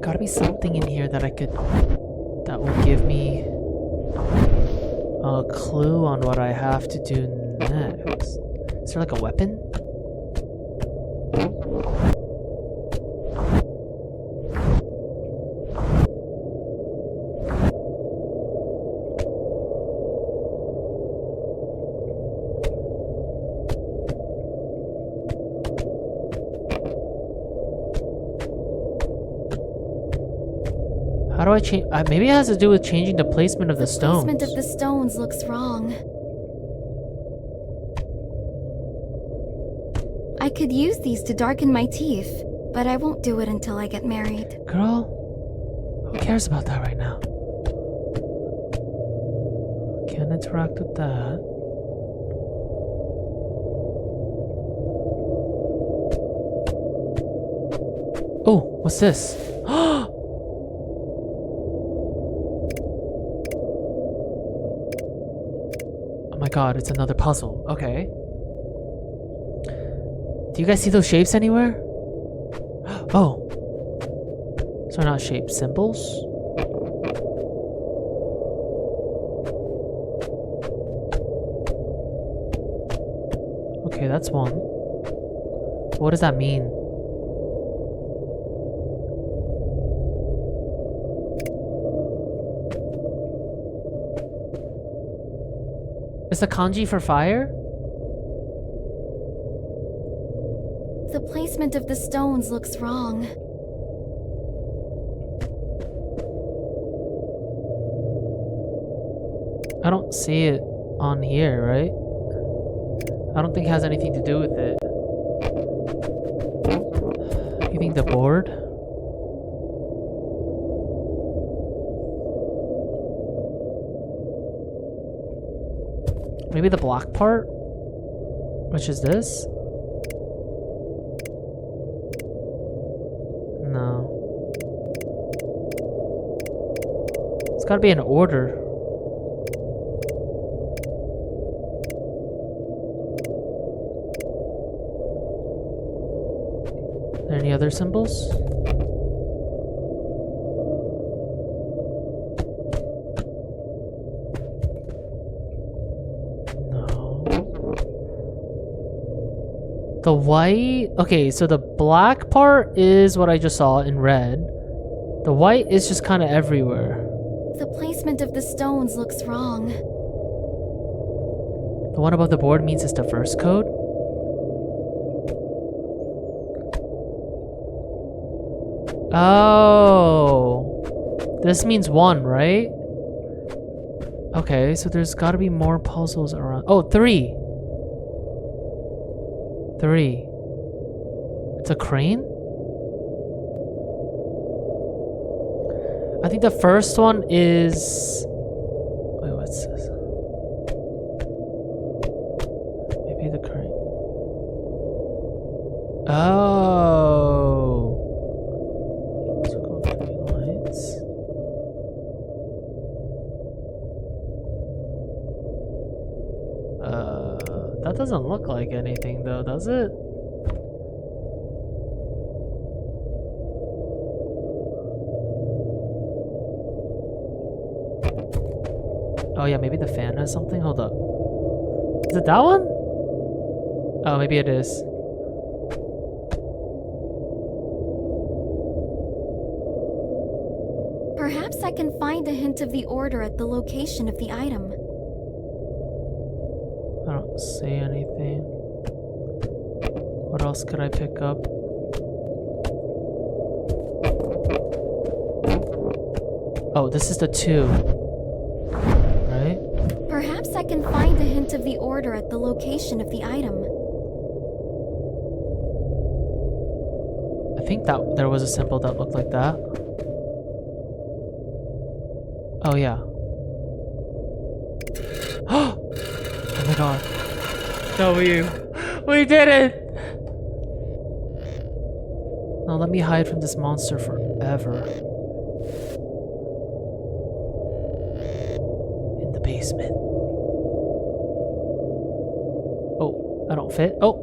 Gotta be something in here that I could... that will give me a clue on what I have to do next. Is there like a weapon? How do I change? Maybe it has to do with changing the placement of the stones. The placement of the stones looks wrong. I could use these to darken my teeth, but I won't do it until I get married. Girl, who cares about that right now? Can't interact with that. Oh, what's this? Oh my god, it's another puzzle. Okay. Do you guys see those shapes anywhere? Oh. So they're not shapes, symbols? Okay, that's one. What does that mean? Is the kanji for fire? The placement of the stones looks wrong. I don't see it on here, right? I don't think it has anything to do with it. You think the board? Maybe the black part? Which is this? No. It's gotta be in order. Are there any other symbols? The white... Okay, so the black part is what I just saw in red. The white is just kind of everywhere. The placement of the stones looks wrong. The one above the board means it's the first code. Oh. This means 1, right? Okay, so there's gotta be more puzzles around. Oh, 3. 3. It's a crane? I think the first one is... Wait, what's this? Maybe the crane. Oh. Circle 3 lights. That doesn't look like anything though, does it? Oh yeah, maybe the fan has something? Hold up. Is it that one? Oh, maybe it is. Perhaps I can find a hint of the order at the location of the item. I don't see anything. What else could I pick up? Oh, this is the 2. Right? Perhaps I can find a hint of the order at the location of the item. I think that there was a symbol that looked like that. Oh yeah. Oh my god. W. We did it! Now let me hide from this monster forever. In the basement. Oh, I don't fit. Oh!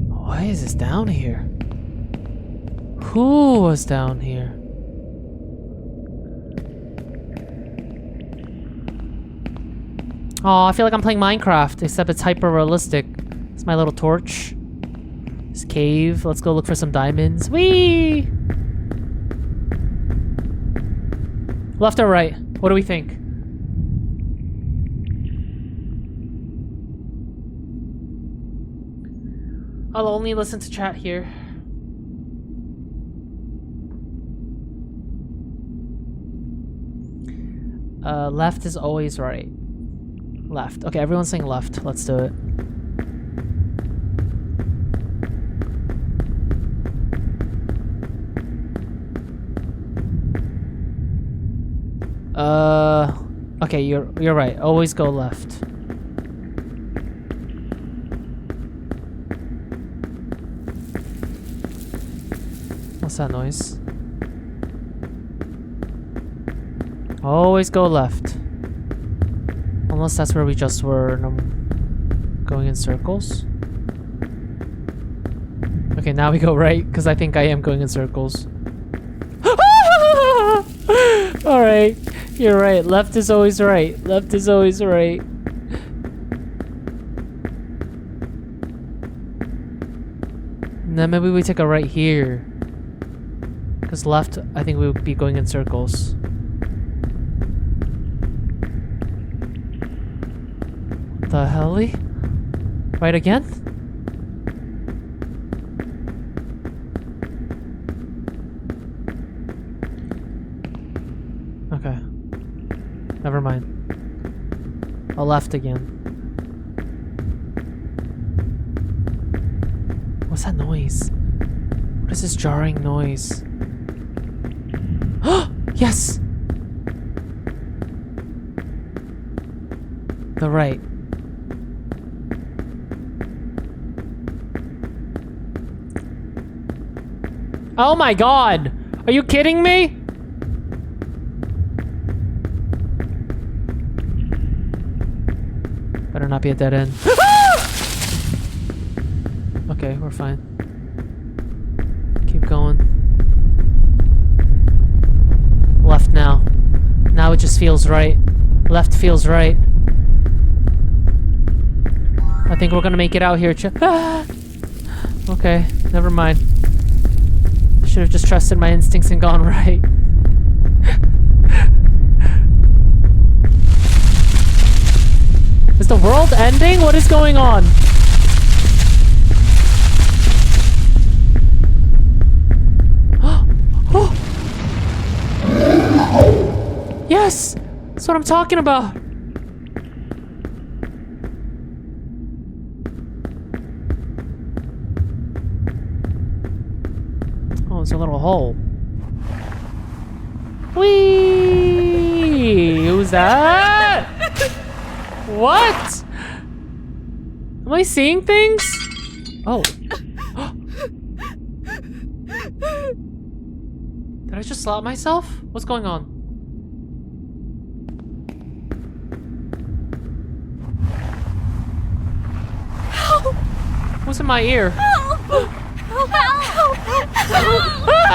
Why is this down here? Who was down here? Oh, I feel like I'm playing Minecraft, except it's hyper realistic. It's my little torch. This cave. Let's go look for some diamonds. Whee! Left or right? What do we think? I'll only listen to chat here. Left is always right. Left. Okay, everyone's saying left. Let's do it. Okay, you're right. Always go left. What's that noise? Always go left. Unless that's where we just were going in circles. Okay, now we go right, because I think I am going in circles. Alright, you're right. Left is always right. Left is always right. And then maybe we take a right here. Because left, I think we would be going in circles. The helly? Right again? Okay. Never mind. A left again. What's that noise? What is this jarring noise? Yes! The right. Oh my god! Are you kidding me? Better not be a dead end. Okay, we're fine. Keep going. Left now. Now it just feels right. Left feels right. I think we're gonna make it out here. Okay, never mind. Should have just trusted my instincts and gone right. Is the world ending? What is going on? Yes! That's what I'm talking about. Oh, there's a little hole. Whee! Who's that? What? Am I seeing things? Oh. Did I just slap myself? What's going on? Help! What's in my ear? Help! Help! Help!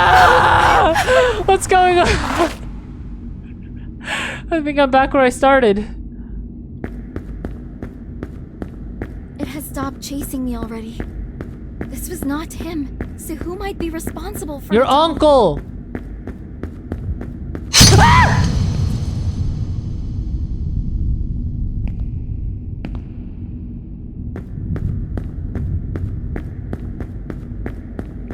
Ah! What's going on? I think I'm back where I started. It has stopped chasing me already. This was not him. So who might be responsible for Your it all? uncle!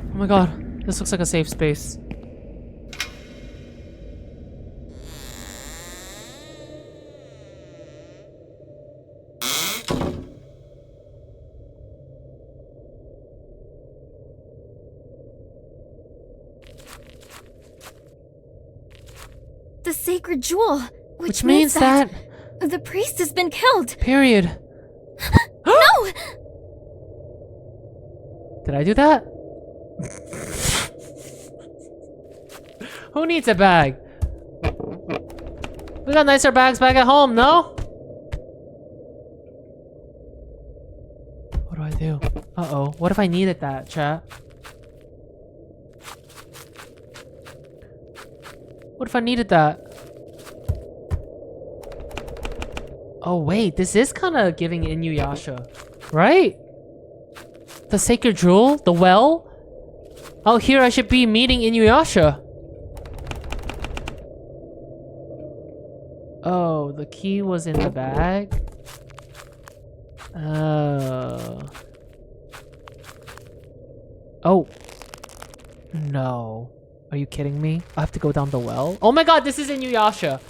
Oh my god, this looks like a safe space. The sacred jewel, Which means that... the priest has been killed. Period. No! Did I do that? Who needs a bag? We got nicer bags back at home, no? What do I do? Uh-oh. What if I needed that, chat? What if I needed that? Oh wait, this is kind of giving Inuyasha, right? The sacred jewel? The well? Oh, here I should be meeting Inuyasha. Oh, the key was in the bag? Oh. Oh. No. Are you kidding me? I have to go down the well? Oh my god, this is Inuyasha.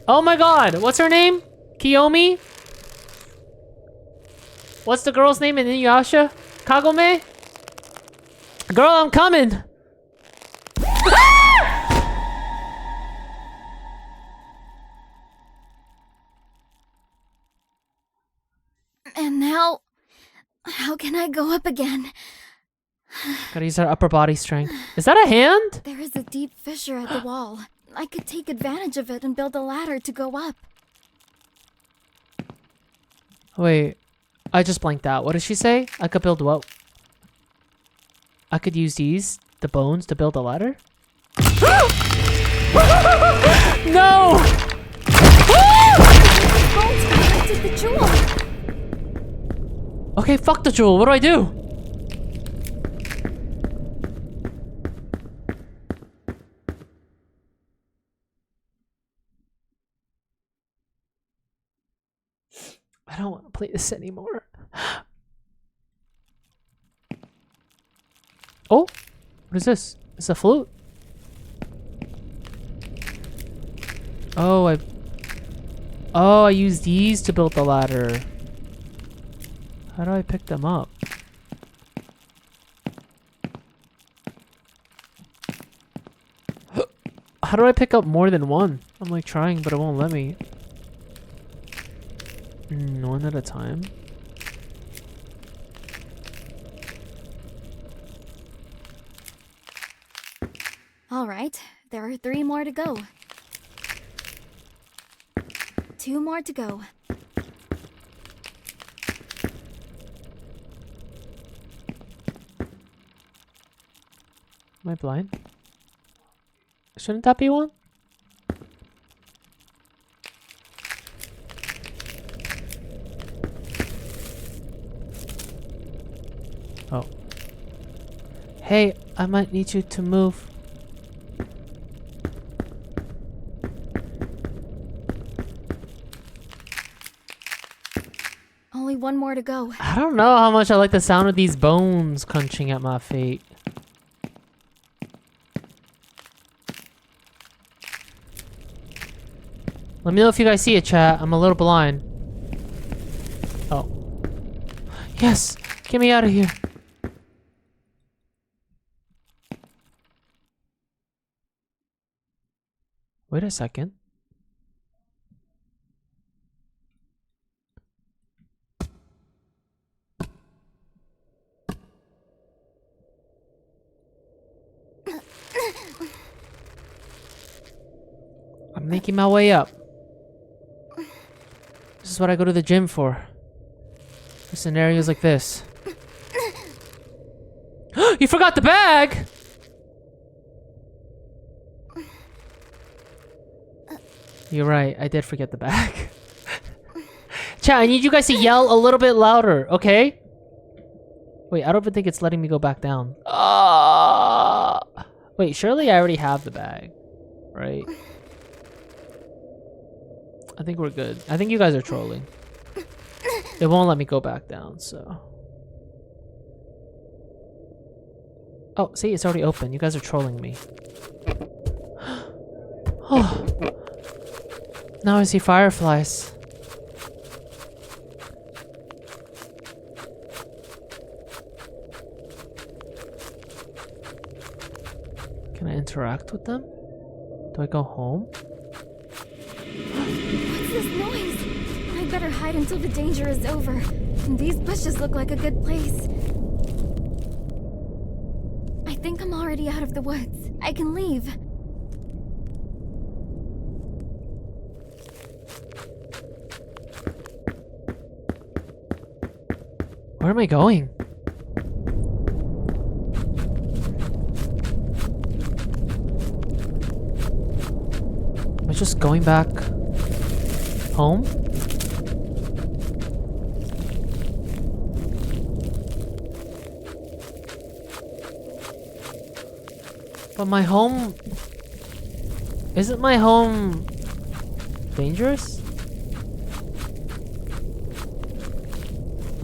Oh my god, what's her name? Kiyomi? What's the girl's name in Inuyasha? Kagome? Girl, I'm coming! And now, how can I go up again? Gotta use our upper body strength. Is that a hand? There is a deep fissure at the wall. I could take advantage of it and build a ladder to go up. Wait, I just blanked out. What did she say? I could build what? I could use these, the bones, to build a ladder? No! Bones connected the jewel. Okay, fuck the jewel. What do I do? I don't want to play this anymore. Oh, what is this? It's a flute. Oh, I use these to build the ladder. How do I pick them up? How do I pick up more than one? I'm like trying, but it won't let me. One at a time. All right, there are 3 more to go. 2 more to go. Am I blind? Shouldn't that be one? Oh. Hey, I might need you to move. Only 1 more to go. I don't know how much I like the sound of these bones crunching at my feet. Let me know if you guys see it, chat. I'm a little blind. Oh. Yes! Get me out of here. Wait a second. I'm making my way up. This is what I go to the gym for. For scenarios like this. You forgot the bag! You're right, I did forget the bag. Chat, I need you guys to yell a little bit louder, okay? Wait, I don't even think it's letting me go back down. Wait, surely I already have the bag, right? I think we're good. I think you guys are trolling. It won't let me go back down, so... Oh, see, it's already open. You guys are trolling me. Oh. Now I see fireflies. Can I interact with them? Do I go home? What's this noise? I better hide until the danger is over. These bushes look like a good place. I think I'm already out of the woods. I can leave. Where am I going? Am I just going back home? But my home... Isn't my home... dangerous?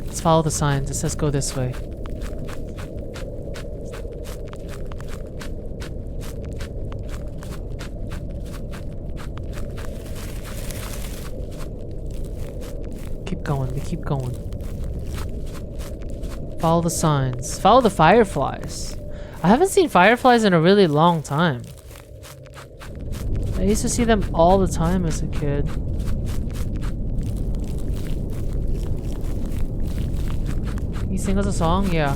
Let's follow the signs. It says go this way. going. We keep going. Follow the signs. Follow the fireflies. I haven't seen fireflies in a really long time. I used to see them all the time as a kid. Can you sing us a song? Yeah.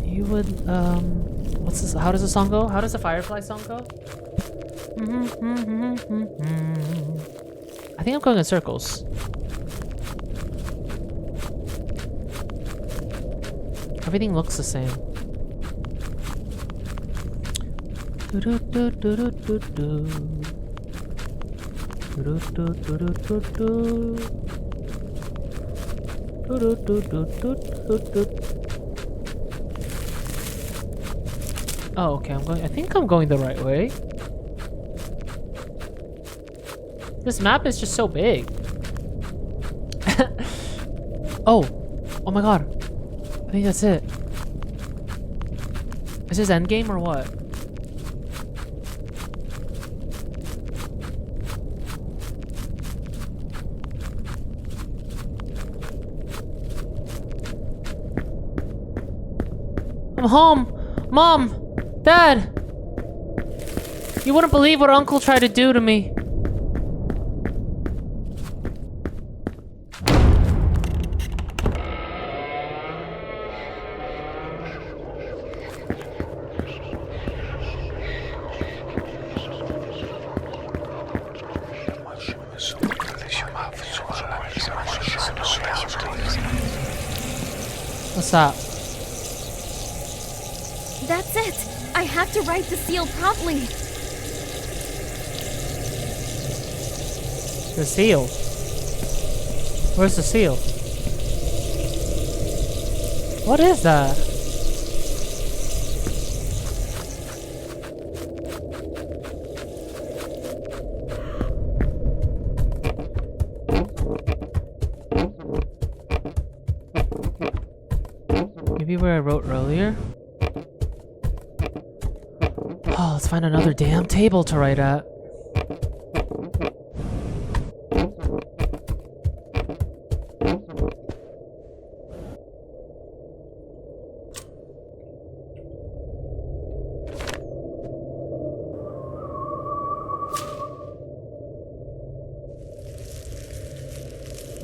You would, what's this? How does the song go? How does the firefly song go? I think I'm going in circles. Everything looks the same. Oh, okay, I think I'm going the right way. This map is just so big. Oh my god. I think that's it. Is this endgame or what? I'm home! Mom! Dad! You wouldn't believe what Uncle tried to do to me. What's that? That's it! I have to write the seal promptly. The seal? Where's the seal? What is that? Maybe where I wrote earlier? Oh, let's find another damn table to write at.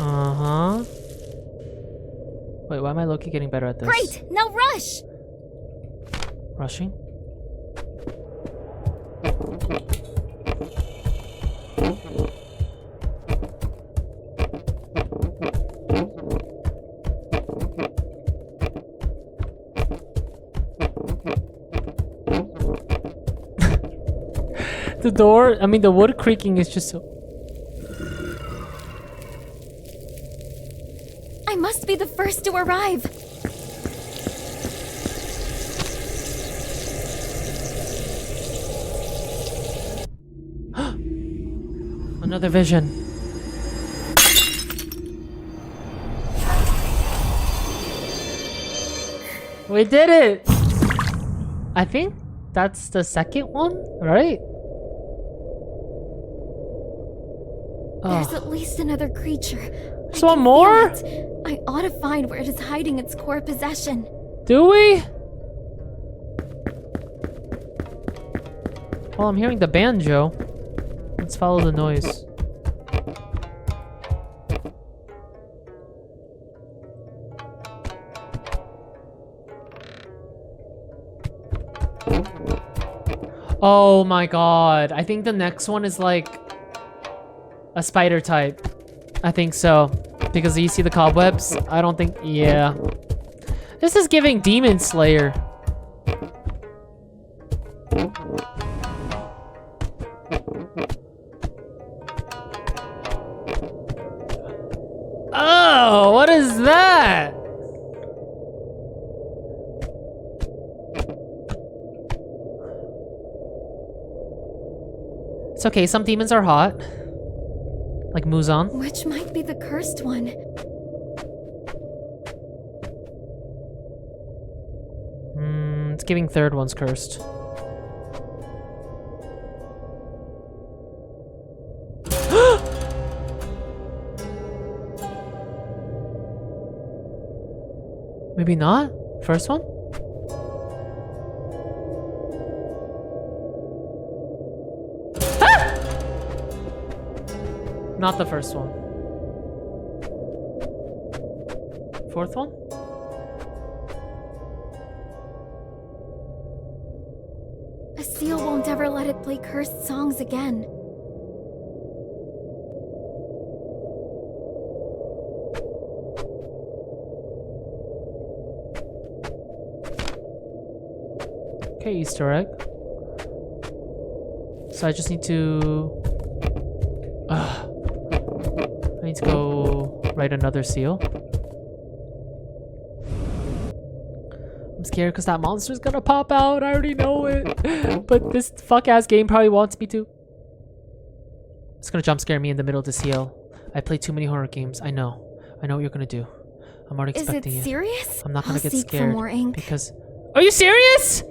Uh-huh. Wait, why am I low-key getting better at this? Great! Now rush! Rushing? The door, I mean the wood creaking is just so... I must be the first to arrive. Another vision. We did it! I think that's the second one, right? There's at least another creature. There's one more? I ought to find where it is hiding its core possession. Do we? Well, I'm hearing the banjo. Let's follow the noise. Oh my god. I think the next one is like a spider type. I think so. Because you see the cobwebs? I don't think... Yeah. This is giving Demon Slayer. Oh, what is that? It's okay, some demons are hot. Like Muzan. Which might be the cursed one. It's giving third one's cursed. Maybe not? First one? Ah! Not the first one. Fourth one? A seal won't ever let it play cursed songs again. Okay, Easter egg. So I just need to... I need to go write another seal. I'm scared because that monster's gonna pop out. I already know it. But this fuck-ass game probably wants me to. It's gonna jump scare me in the middle of the seal. I play too many horror games. I know. I know what you're gonna do. I'm already expecting it. Is it serious? I'm not gonna get seek scared. For more ink. Because... Are you serious?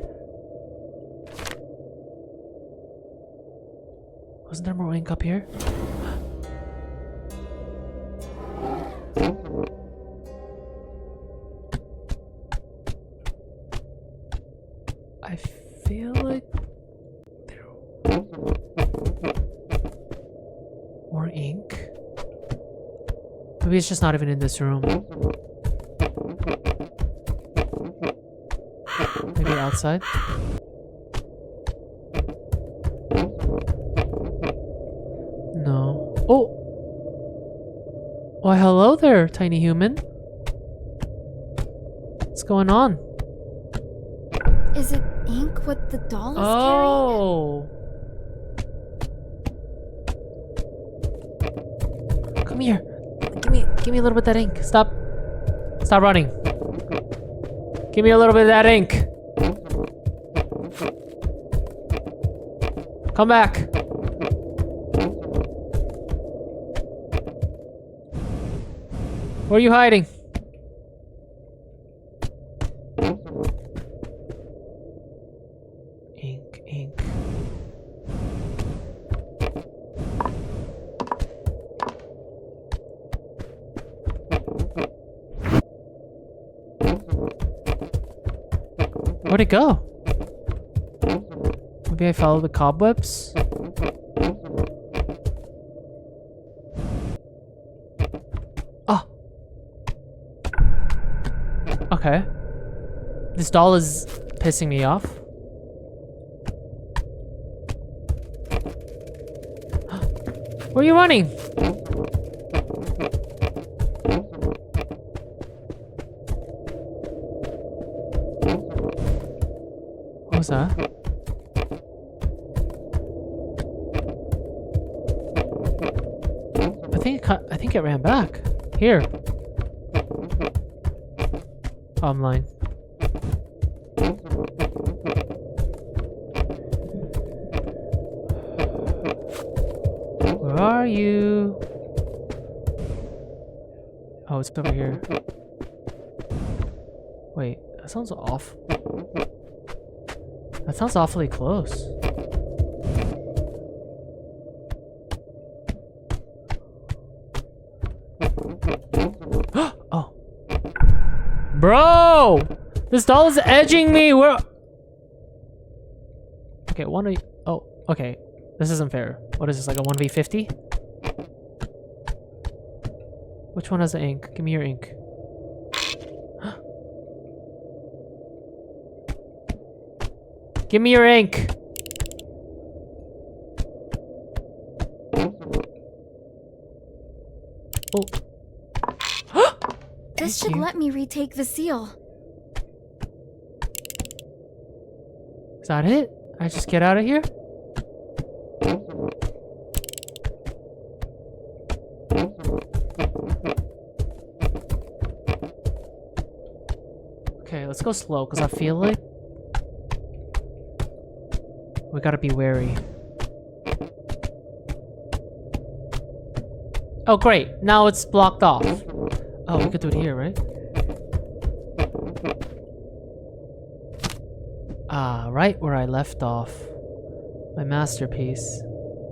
Wasn't there more ink up here? I feel like there more ink. Maybe it's just not even in this room. Maybe outside. No. Oh! Why, hello there, tiny human. What's going on? Is it ink what the doll is carrying? Come here. Give me a little bit of that ink. Stop running. Give me a little bit of that ink. Come back. Where are you hiding? Ink. Where'd it go? Maybe I follow the cobwebs? Oh. Okay. This doll is pissing me off. Where are you running? What was that? I think it ran back. Here. Online. Where are you? Oh, it's over here. Wait, that sounds off. That sounds awfully close. Oh. Bro! This doll is edging me! Where? Okay, oh, okay. This isn't fair. What is this, like a 1v50? Which one has the ink? Give me your ink. Give me your ink! Oh. This should let me retake the seal. Is that it? I just get out of here? Okay, let's go slow, because I feel like we gotta be wary. Oh, great. Now it's blocked off. Oh, we could do it here, right? Ah, right where I left off. My masterpiece.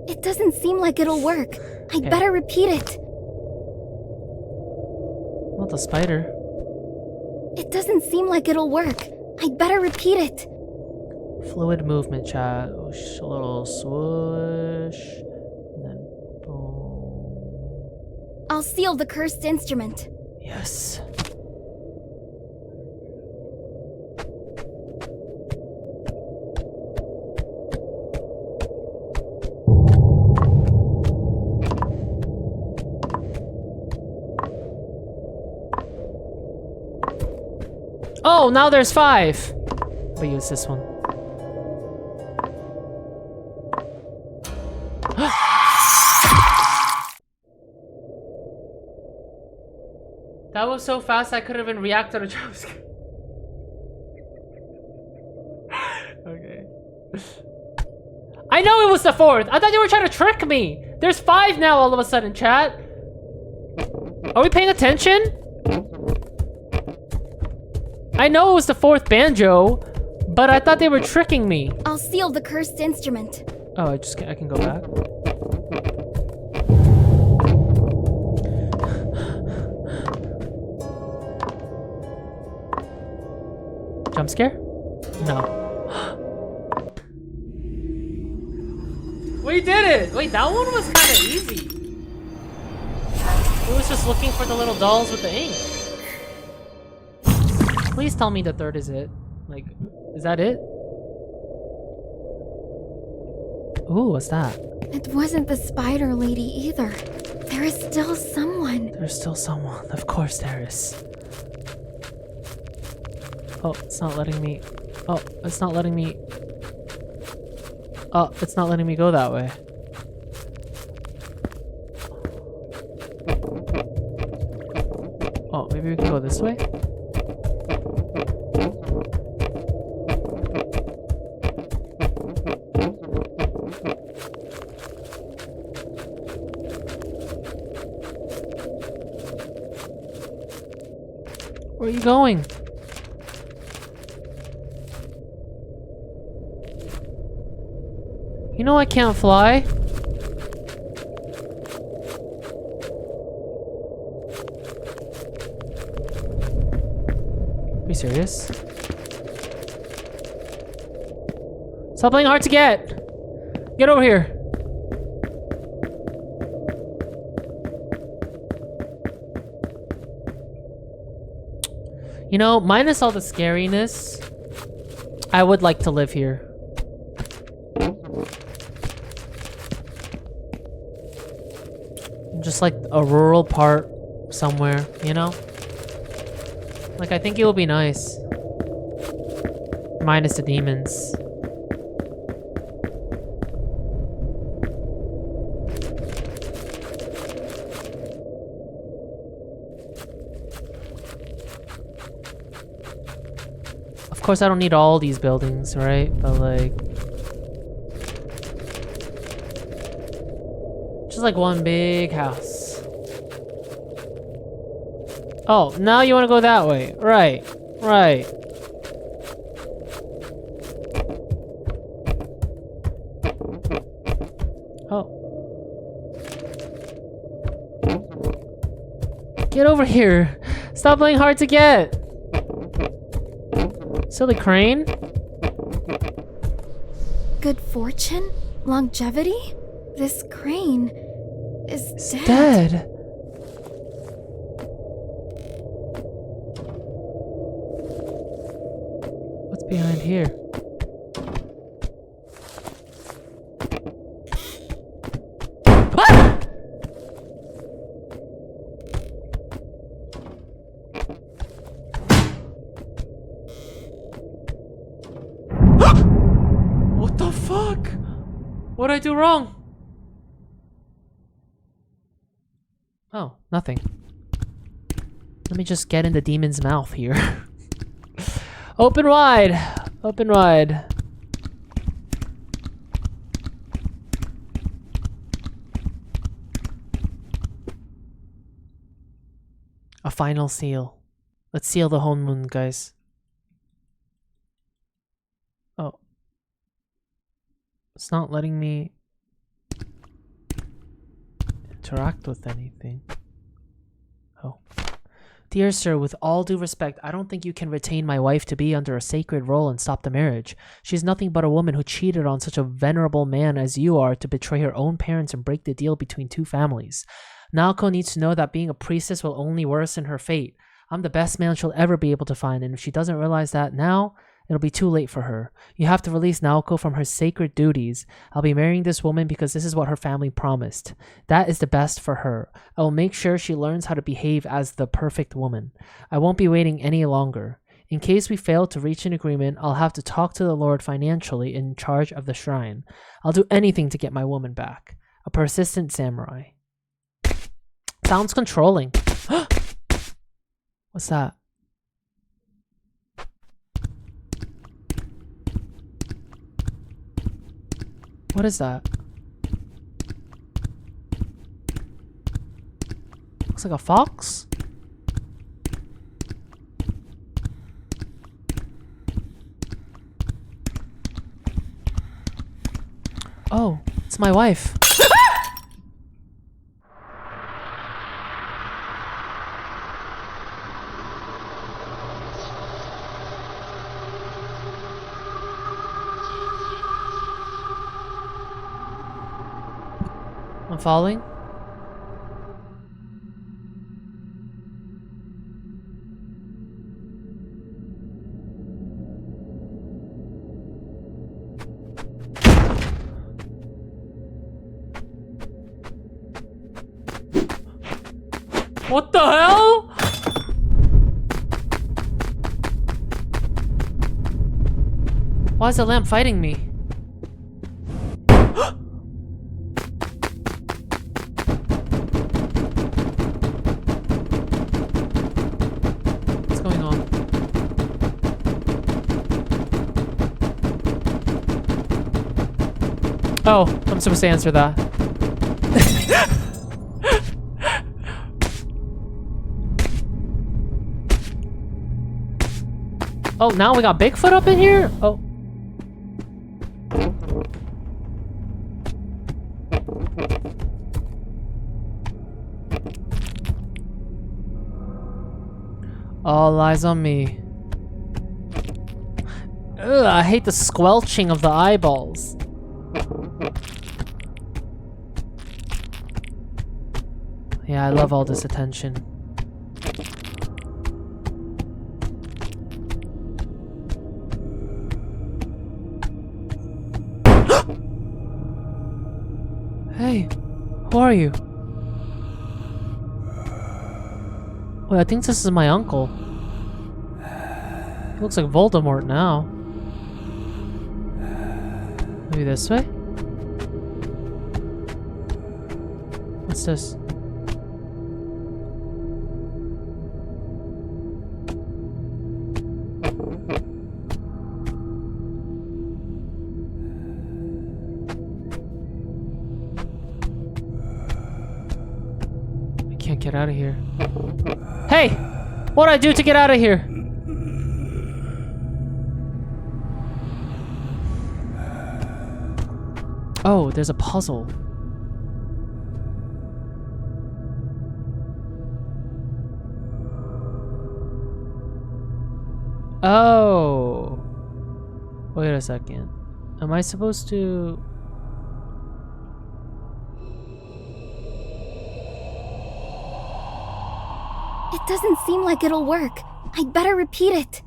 It doesn't seem like it'll work. I'd better repeat it. Not the spider. It doesn't seem like it'll work. I'd better repeat it. Fluid movement, chat. Whoosh, a little swoosh. And then boom. I'll seal the cursed instrument. Yes. Oh, now there's 5. I'll use this one. That was so fast I couldn't even react to the jumpscare. Okay. I know it was the 4th. I thought they were trying to trick me. There's 5 now all of a sudden, chat. Are we paying attention? I know it was the 4th banjo, but I thought they were tricking me. I'll seal the cursed instrument. Oh, I can go back. Jump scare? No. We did it! Wait, that one was kind of easy. It was just looking for the little dolls with the ink. Please tell me the 3rd is it. Like, is that it? Ooh, what's that? It wasn't the spider lady either. There is still someone. There's still someone. Of course there is. Oh, it's not letting me. Oh, it's not letting me. Oh, it's not letting me go that way. Oh, maybe we can go this way? Where are you going? You know I can't fly. Are you serious? Stop playing hard to get! Get over here! You know, minus all the scariness, I would like to live here. Just like a rural part somewhere, you know? Like, I think it would be nice. Minus the demons. Of course, I don't need all these buildings, right? But like... just like one big house. Oh, now you want to go that way. Right. Right. Oh. Get over here. Stop playing hard to get. Silly crane. Good fortune? Longevity? This crane is dead. What's behind here? Ah! What the fuck? What'd I do wrong? Oh, nothing. Let me just get in the demon's mouth here. Open wide! Open wide. A final seal. Let's seal the whole moon, guys. Oh. It's not letting me interact with anything. Oh. Dear sir, with all due respect, I don't think you can retain my wife-to-be under a sacred role and stop the marriage. She's nothing but a woman who cheated on such a venerable man as you are to betray her own parents and break the deal between two families. Naoko needs to know that being a priestess will only worsen her fate. I'm the best man she'll ever be able to find, and if she doesn't realize that now, it'll be too late for her. You have to release Naoko from her sacred duties. I'll be marrying this woman because this is what her family promised. That is the best for her. I will make sure she learns how to behave as the perfect woman. I won't be waiting any longer. In case we fail to reach an agreement, I'll have to talk to the Lord financially in charge of the shrine. I'll do anything to get my woman back. A persistent samurai. Sounds controlling. What's that? What is that? Looks like a fox? Oh, it's my wife. I'm falling. What the hell? Why is the lamp fighting me? What's going on? Oh, I'm supposed to answer that. Oh, now we got Bigfoot up in here? Oh. All eyes on me. Ugh, I hate the squelching of the eyeballs. Yeah, I love all this attention. Hey, who are you? Wait, I think this is my uncle. He looks like Voldemort now. Maybe this way? What's this? I can't get out of here. Hey! What'd I do to get out of here? Oh, there's a puzzle. Oh. Wait a second. Am I supposed to... It doesn't seem like it'll work. I'd better repeat it.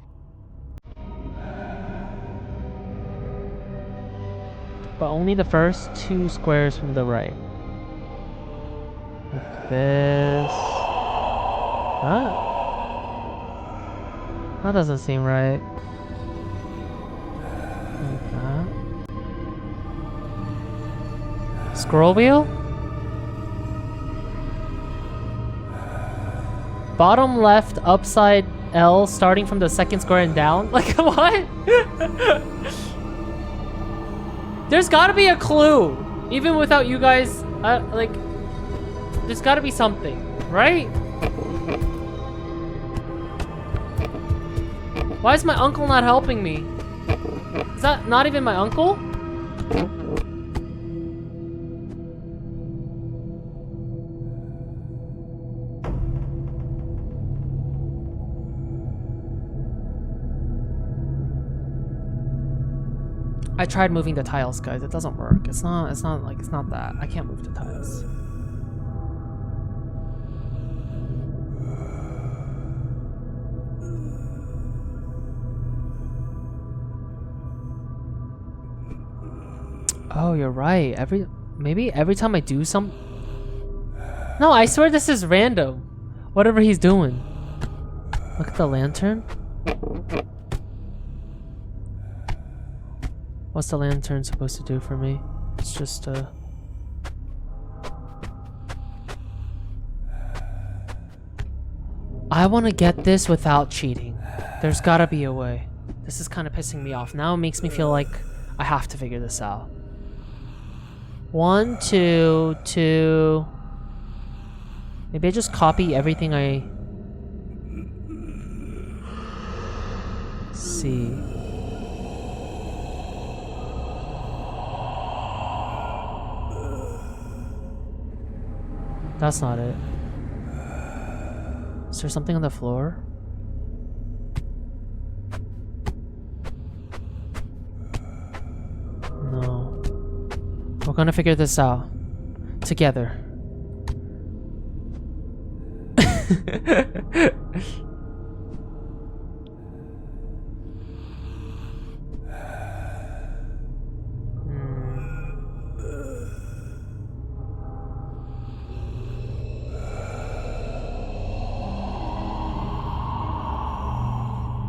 But only the first 2 squares from the right. Like this. Huh? That doesn't seem right. Like that. Scroll wheel? Bottom left upside L starting from the 2nd square and down? Like what? There's gotta be a clue. Even without you guys, like, there's gotta be something, right? Why is my uncle not helping me? Is that not even my uncle? I tried moving the tiles, guys. It doesn't work. It's not that. I can't move the tiles. Oh, you're right. Maybe every time I do some... No, I swear this is random. Whatever he's doing. Look at the lantern. What's the lantern supposed to do for me? It's just I want to get this without cheating. There's gotta be a way. This is kind of pissing me off. Now it makes me feel like I have to figure this out. 1, 2, 2. Maybe I just copy everything I see. That's not it. Is there something on the floor? No. We're gonna figure this out. Together.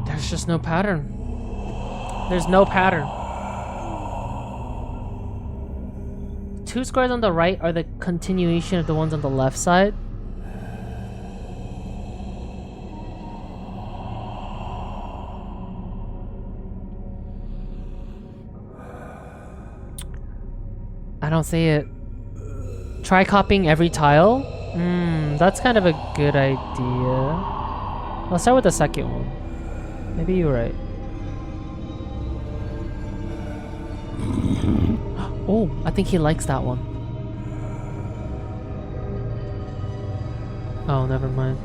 There's just no pattern. There's no pattern. 2 squares on the right are the continuation of the ones on the left side. I don't see it. Try copying every tile? That's kind of a good idea. Let's start with the second one. Maybe you're right. Oh, I think he likes that one. Oh, never mind.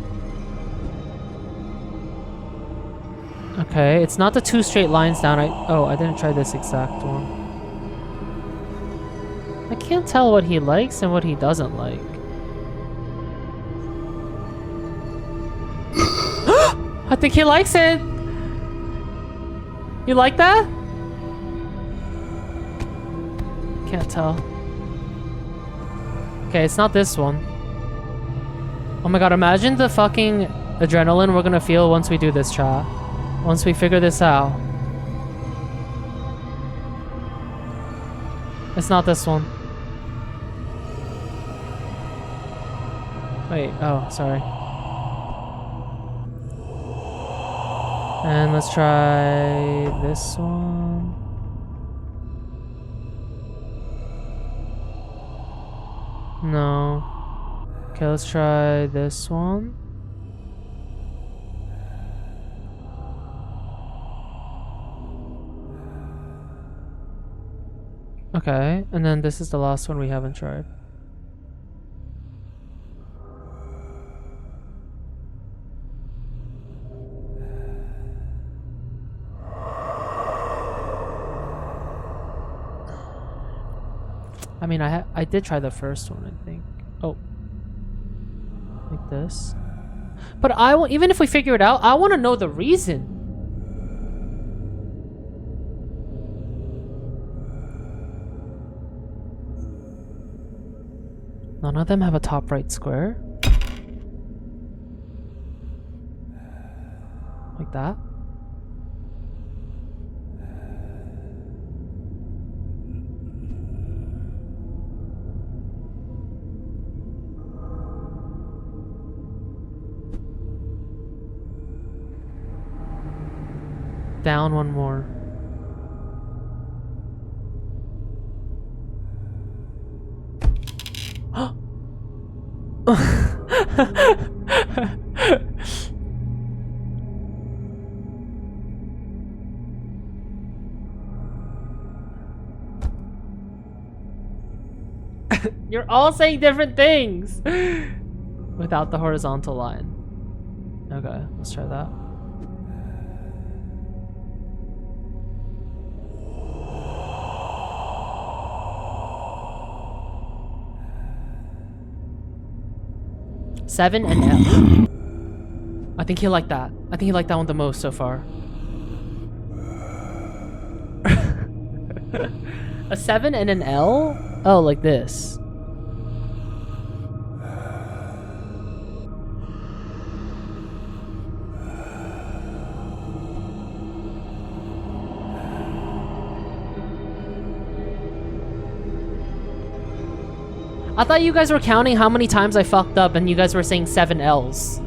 Okay, it's not the 2 straight lines down. I didn't try this exact one. I can't tell what he likes and what he doesn't like. I think he likes it! You like that? Can't tell. Okay, it's not this one. Oh my god, imagine the fucking adrenaline we're gonna feel once we do this, chat. Once we figure this out. It's not this one. Wait, oh, sorry. And let's try this one. No. Okay, let's try this one. Okay, and then this is the last one we haven't tried. I mean, I did try the first one, I think. Oh. Like this. But even if we figure it out, I want to know the reason. None of them have a top right square. Like that. Down one more. You're all saying different things without the horizontal line. Okay, let's try that. 7 and L. I think he liked that. I think he liked that one the most so far. A 7 and an L? Oh, like this. I thought you guys were counting how many times I fucked up and you guys were saying 7 L's.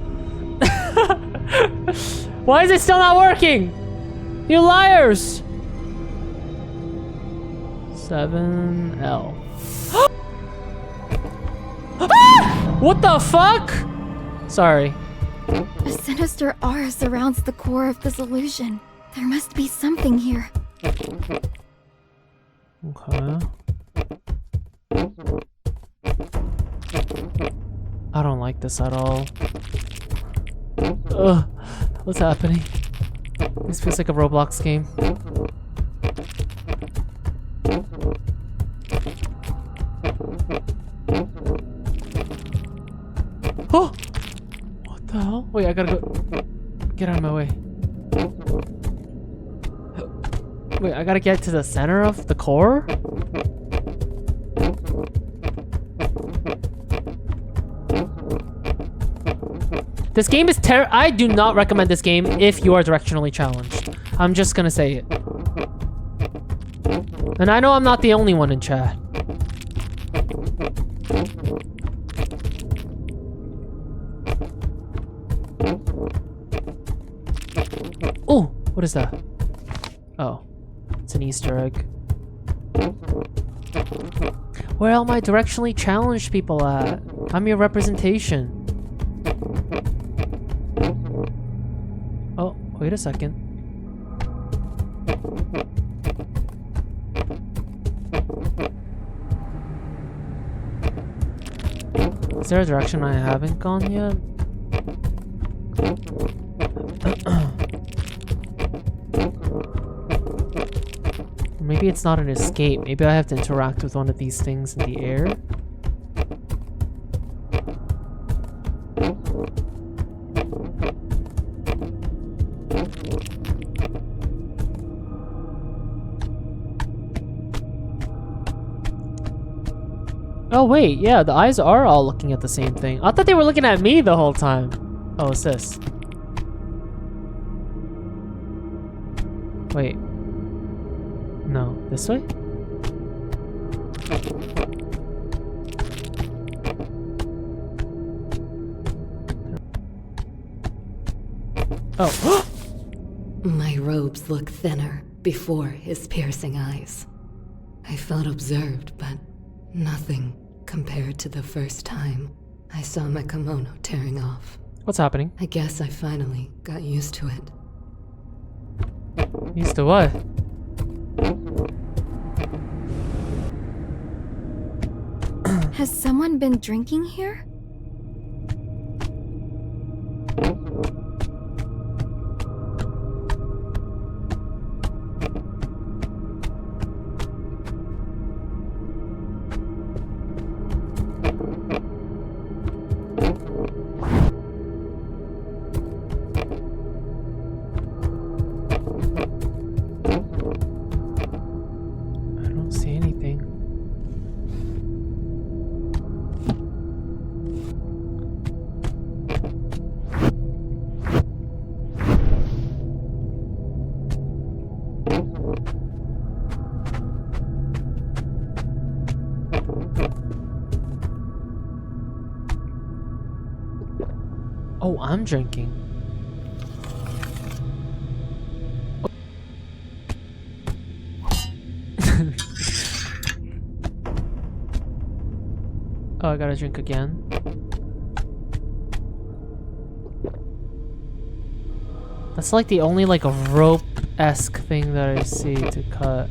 Why is it still not working? You liars! 7L. What the fuck? Sorry. A sinister aura surrounds the core of this illusion. There must be something here. Okay. I don't like this at all. Ugh. What's happening? This feels like a Roblox game. Oh! What the hell? Wait, I gotta go. Get out of my way. Wait, I gotta get to the center of the core? This game is I do not recommend this game if you are directionally challenged. I'm just gonna say it. And I know I'm not the only one in chat. Oh, what is that? Oh, it's an Easter egg. Where are all my directionally challenged people at? I'm your representation. Oh, wait a second. Is there a direction I haven't gone yet? Maybe it's not an escape. Maybe I have to interact with one of these things in the air. Oh wait, yeah, the eyes are all looking at the same thing. I thought they were looking at me the whole time. Oh, it's this. Wait. No, this way? Oh. My robes look thinner before his piercing eyes. I felt observed, but nothing compared to the first time I saw my kimono tearing off. What's happening? I guess I finally got used to it. Used to what? Has someone been drinking here? Oh, I'm drinking. Oh, I gotta drink again. That's like the only like a rope-esque thing that I see to cut.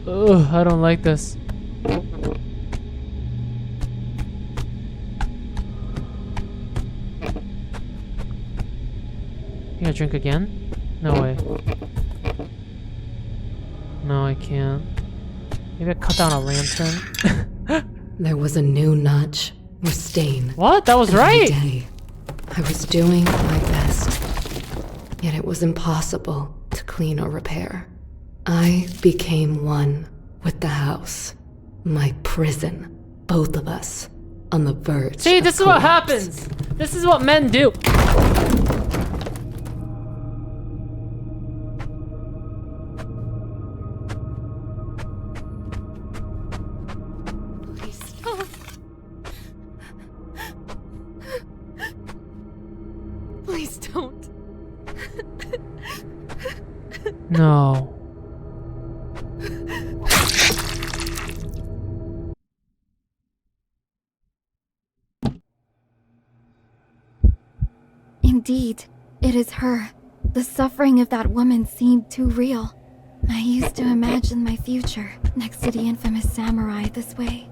Ugh, I don't like this. Can I drink again? No way. No, I can't. Maybe I cut down a lantern. There was a new notch or stain. What? That was Every right! day, I was doing my best, yet it was impossible to clean or repair. I became one with the house, my prison, both of us, on the verge. See, this is what collapse. happens. This is what men do. Please stop. Please don't. No. Indeed, it is her. The suffering of that woman seemed too real. I used to imagine my future next to the infamous samurai this way.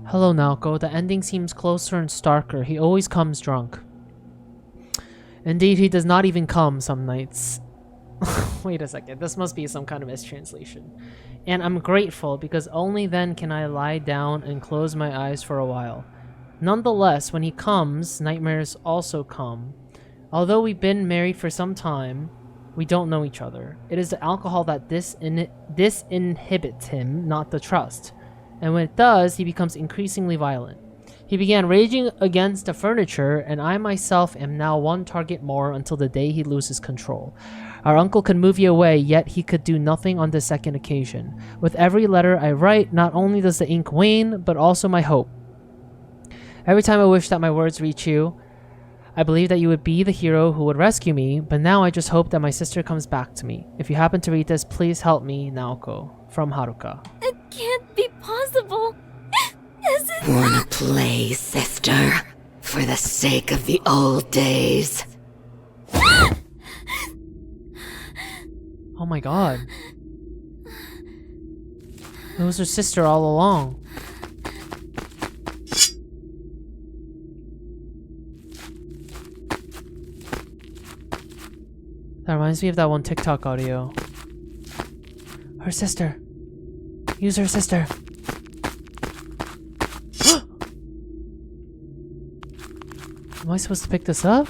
Hello, Naoko. The ending seems closer and starker. He always comes drunk. Indeed, he does not even come some nights. Wait a second. This must be some kind of mistranslation. And I'm grateful because only then can I lie down and close my eyes for a while. Nonetheless, when he comes, nightmares also come. Although we've been married for some time, we don't know each other. It is the alcohol that disinhibits him, not the trust. And when it does, he becomes increasingly violent. He began raging against the furniture, and I myself am now one target more until the day he loses control. Our uncle could move you away, yet he could do nothing on the second occasion. With every letter I write, not only does the ink wane, but also my hope. Every time I wish that my words reach you, I believe that you would be the hero who would rescue me, but now I just hope that my sister comes back to me. If you happen to read this, please help me, Naoko. From Haruka. It can't be possible. Is it? Wanna play, sister? For the sake of the old days. Oh my god. It was her sister all along. That reminds me of that one TikTok audio. Her sister. Use her sister. Am I supposed to pick this up?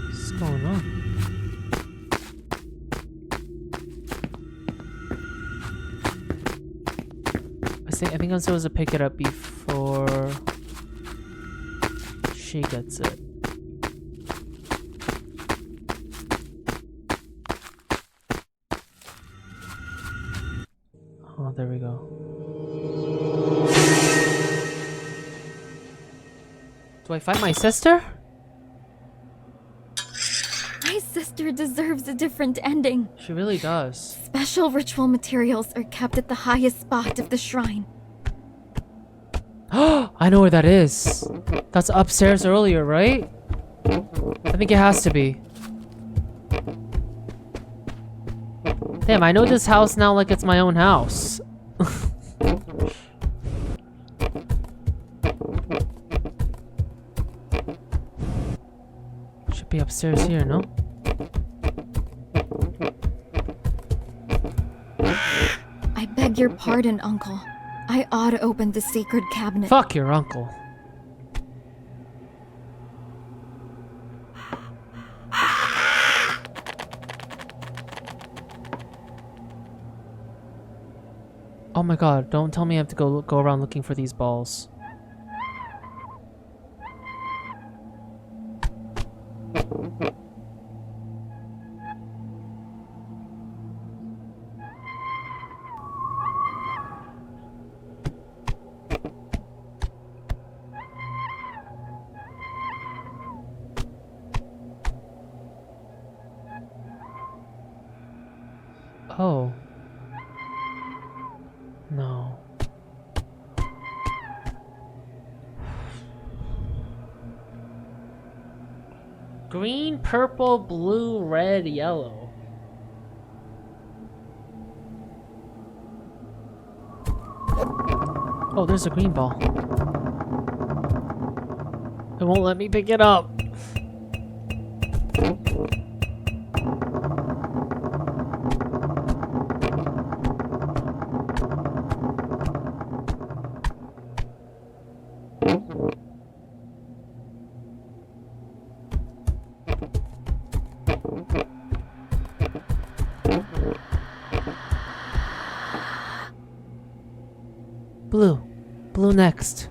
What's going on? I think I'm supposed to pick it up before she gets it. Oh, there we go. Do I fight my sister? My sister deserves a different ending. She really does. Special ritual materials are kept at the highest spot of the shrine. I know where that is. That's upstairs earlier, right? I think it has to be. Damn, I know this house now like it's my own house. Should be upstairs here, no? I beg your pardon, Uncle. I ought to open the sacred cabinet. Fuck your uncle. Oh my god, don't tell me I have to go around looking for these balls. Oh. No. Green, purple, blue, red, yellow. Oh, there's a green ball. It won't let me pick it up. Blue. Blue next.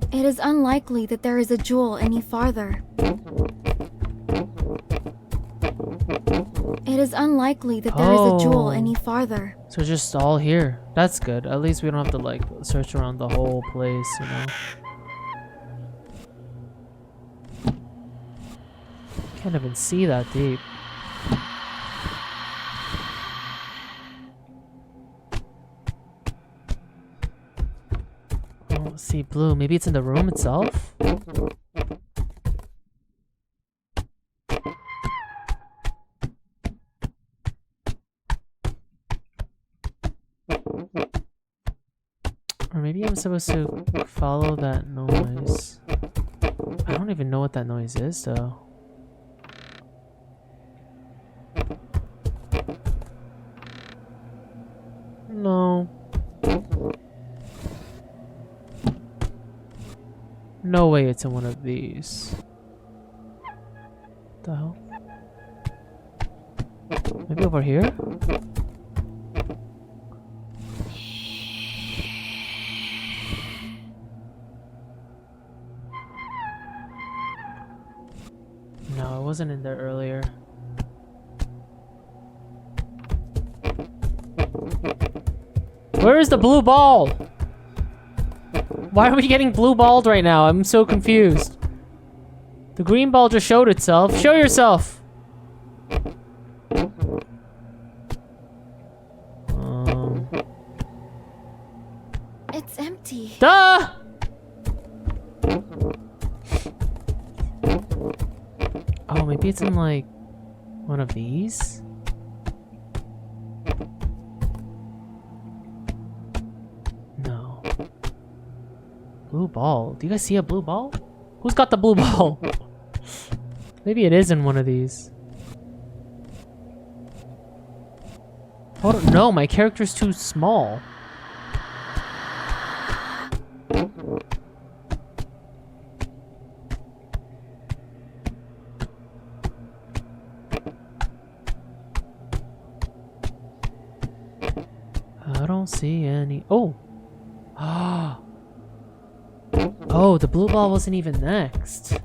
It is unlikely that there is a jewel any farther. It is unlikely that there is a jewel any farther. So just all here. That's good. At least we don't have to like search around the whole place, you know. Can't even see that deep. I don't see blue. Maybe it's in the room itself? Or maybe I'm supposed to follow that noise. I don't even know what that noise is though. No. No way it's in one of these. What the hell? Maybe over here? No, it wasn't in there earlier. Where is the blue ball? Why are we getting blue balled right now? I'm so confused. The green ball just showed itself. Show yourself! It's empty. Duh! Oh, maybe it's in like one of these? No. Blue ball. Do you guys see a blue ball? Who's got the blue ball? Maybe it is in one of these. Oh no, my character's too small. I don't see any. Oh! Oh, the blue ball wasn't even next.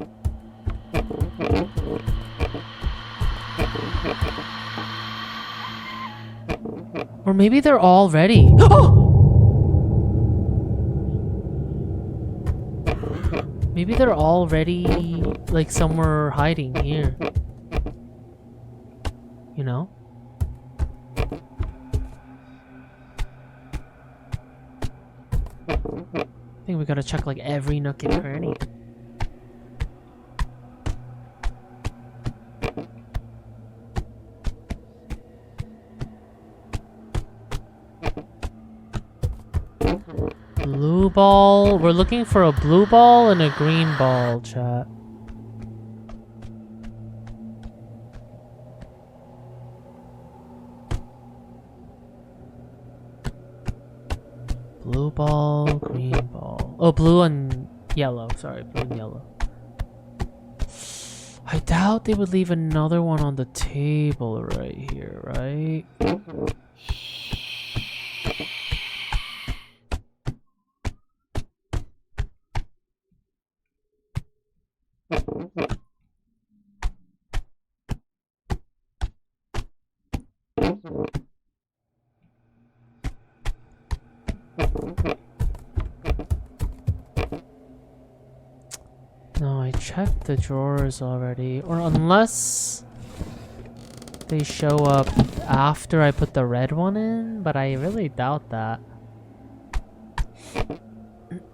Or maybe they're all ready. Maybe they're already like somewhere hiding here. You know? I think we gotta check like every nook and cranny. Blue ball. We're looking for a blue ball and a green ball, chat. Blue ball, green ball. Oh, blue and yellow. Sorry, blue and yellow. I doubt they would leave another one on the table right here, right? checked the drawers already. Or unless they show up after I put the red one in, but I really doubt that.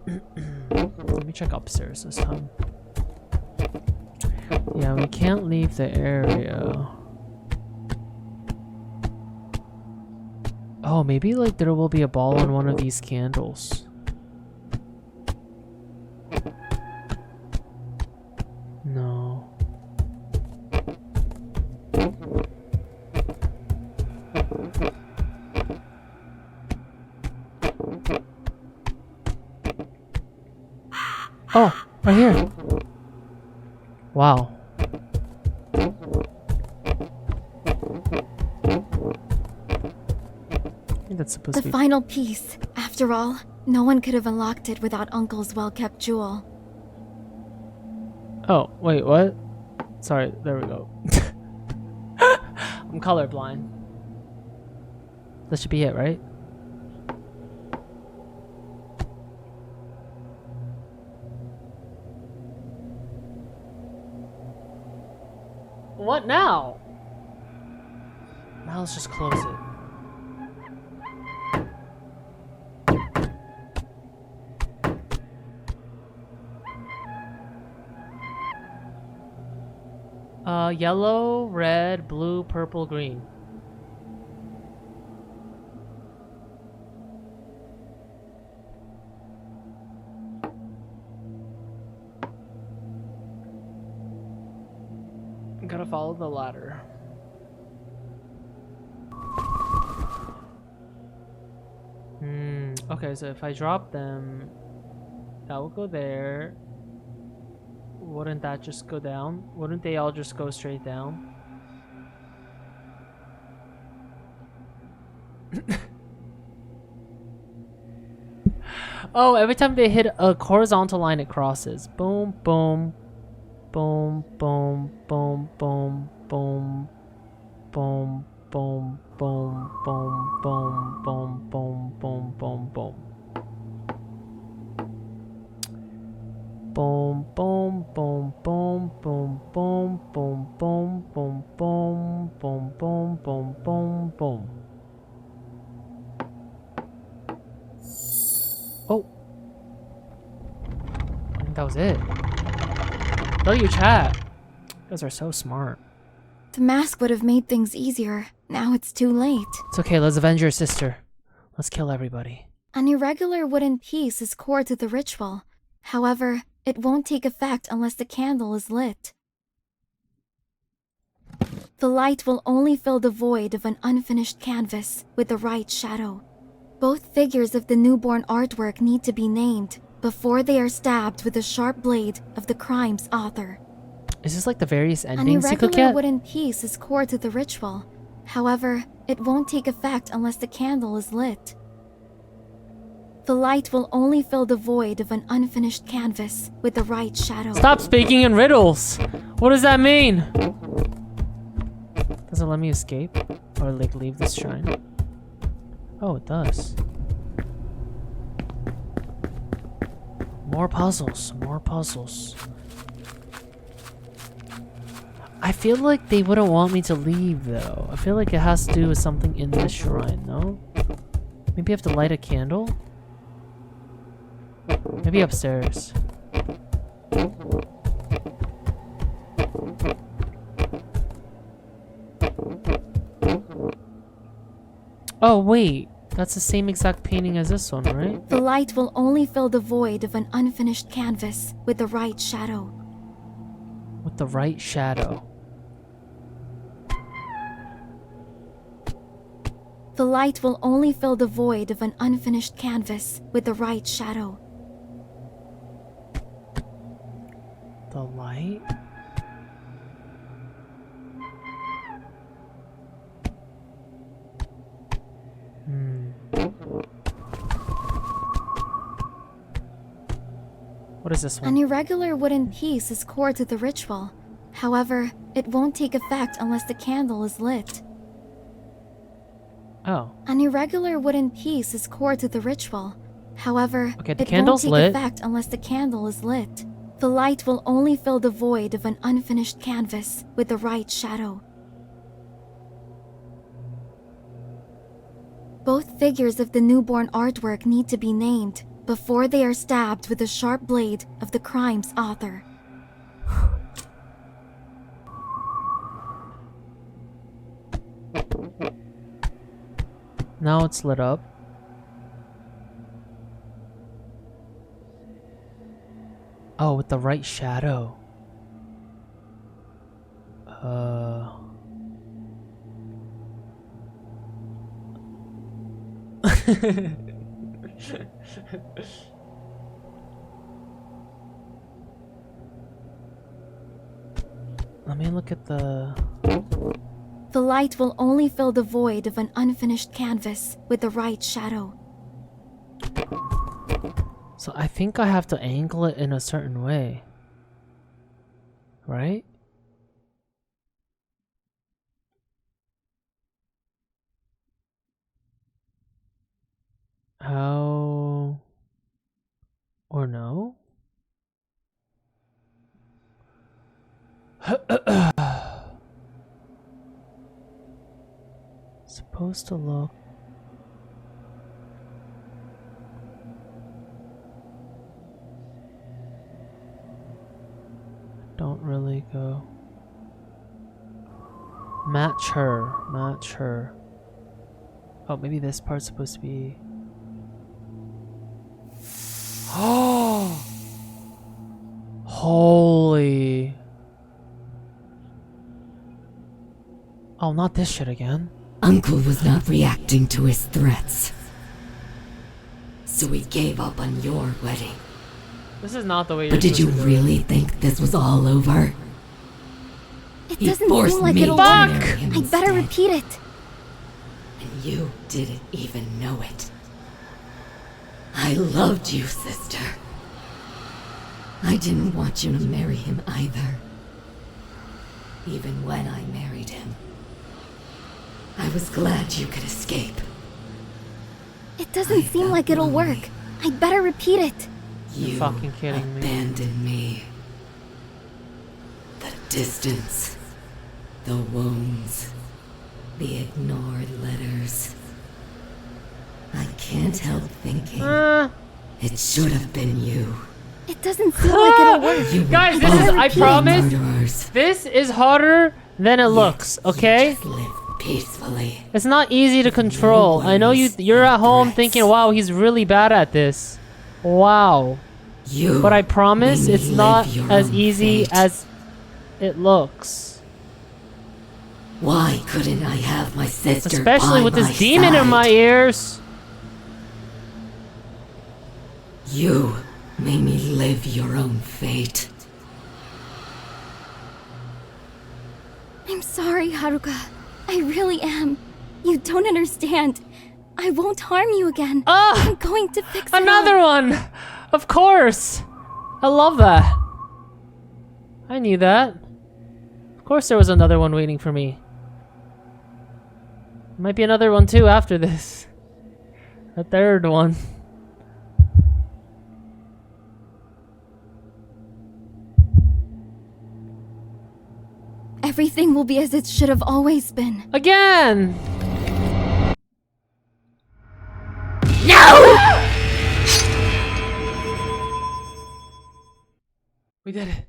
Let me check upstairs this time. Yeah, we can't leave the area. Oh, maybe like there will be a ball on one of these candles. No. Oh, right here. Wow. That's supposed to The be final piece. After all, no one could have unlocked it without Uncle's well-kept jewel. Oh, wait, what? Sorry, there we go. I'm colorblind. That should be it, right? What now? Now let's just close it. Yellow, red, blue, purple, green. Gotta follow the ladder. Okay, so if I drop them, that will go there. Wouldn't that just go down? Wouldn't they all just go straight down? Oh, every time they hit a horizontal line, it crosses. Boom, boom, boom, boom, boom, boom, boom, boom, boom, boom, boom, boom, boom, boom, boom, boom, boom. Boom, boom, boom, boom, boom, boom, boom, boom, boom, boom, boom, boom, boom, boom, boom. Oh. I think that was it. Tell you, chat. You guys are so smart. The mask would have made things easier. Now it's too late. It's okay, let's avenge your sister. Let's kill everybody. An irregular wooden piece is core to the ritual. However, it won't take effect unless the candle is lit. The light will only fill the void of an unfinished canvas with the right shadow. Both figures of the newborn artwork need to be named before they are stabbed with the sharp blade of the crime's author. Is this like the various An endings you could irregular get? wooden piece is core to the ritual. However, it won't take effect unless the candle is lit. The light will only fill the void of an unfinished canvas with the right shadow. Stop speaking in riddles! What does that mean? Does it let me escape? Or like leave this shrine? Oh, it does. More puzzles, more puzzles. I feel like they wouldn't want me to leave though. I feel like it has to do with something in this shrine, no? Maybe I have to light a candle? Maybe upstairs. Oh wait, that's the same exact painting as this one, right? The light will only fill the void of an unfinished canvas with the right shadow. With the right shadow. The light will only fill the void of an unfinished canvas with the right shadow. The light? What is this one? An irregular wooden piece is core to the ritual. However, it won't take effect unless the candle is lit. Oh. An irregular wooden piece is core to the ritual. However, Okay, the it candle's won't lit. take effect unless the candle is lit. The light will only fill the void of an unfinished canvas with the right shadow. Both figures of the newborn artwork need to be named before they are stabbed with the sharp blade of the crime's author. Now it's lit up. Oh, with the right shadow. Let me look at the... The light will only fill the void of an unfinished canvas with the right shadow. So I think I have to angle it in a certain way. Right? How... Or no? Supposed to look... Don't really go... Match her. Match her. Oh, maybe this part's supposed to be... Oh! Holy... Oh, not this shit again. Uncle was not reacting to his threats. So he gave up on your wedding. This is not the way you're But did you supposed to do really think this was all over? It He doesn't forced seem like me it'll to work. marry him I'd better instead. repeat it. And you didn't even know it. I loved you, sister. I didn't want you to marry him either. Even when I married him. I was glad you could escape. It doesn't seem like it'll work. I'd better repeat it. You You're fucking kidding me. abandoned me. The distance, the wounds, the ignored letters. I can't help thinking it should have been you. It doesn't seem like it'll work. You were Guys, this both is, I promise, murderers. this is harder than it looks, okay? You just live peacefully. It's not easy to control. I know you're at home thinking, wow, he's really bad at this. Wow. You But I promise made me it's not live your as own easy fate. as it looks. Why couldn't I have my sister Especially by with my this demon in side? my ears. You made me live your own fate. I'm sorry, Haruka. I really am. You don't understand. I won't harm you again. I'm going to fix it Another all. one! Of course! I love that. I knew that. Of course there was another one waiting for me. Might be another one too after this. A third one. Everything will be as it should have always been. Again! No! We did it.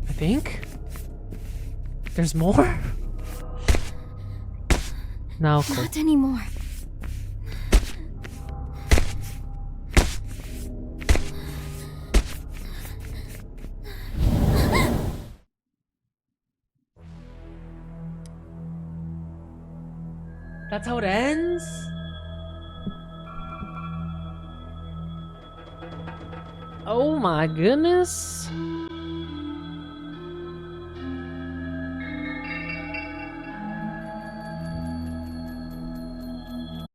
I think there's more. Now, cool. Not anymore. That's how it ends? Oh my goodness.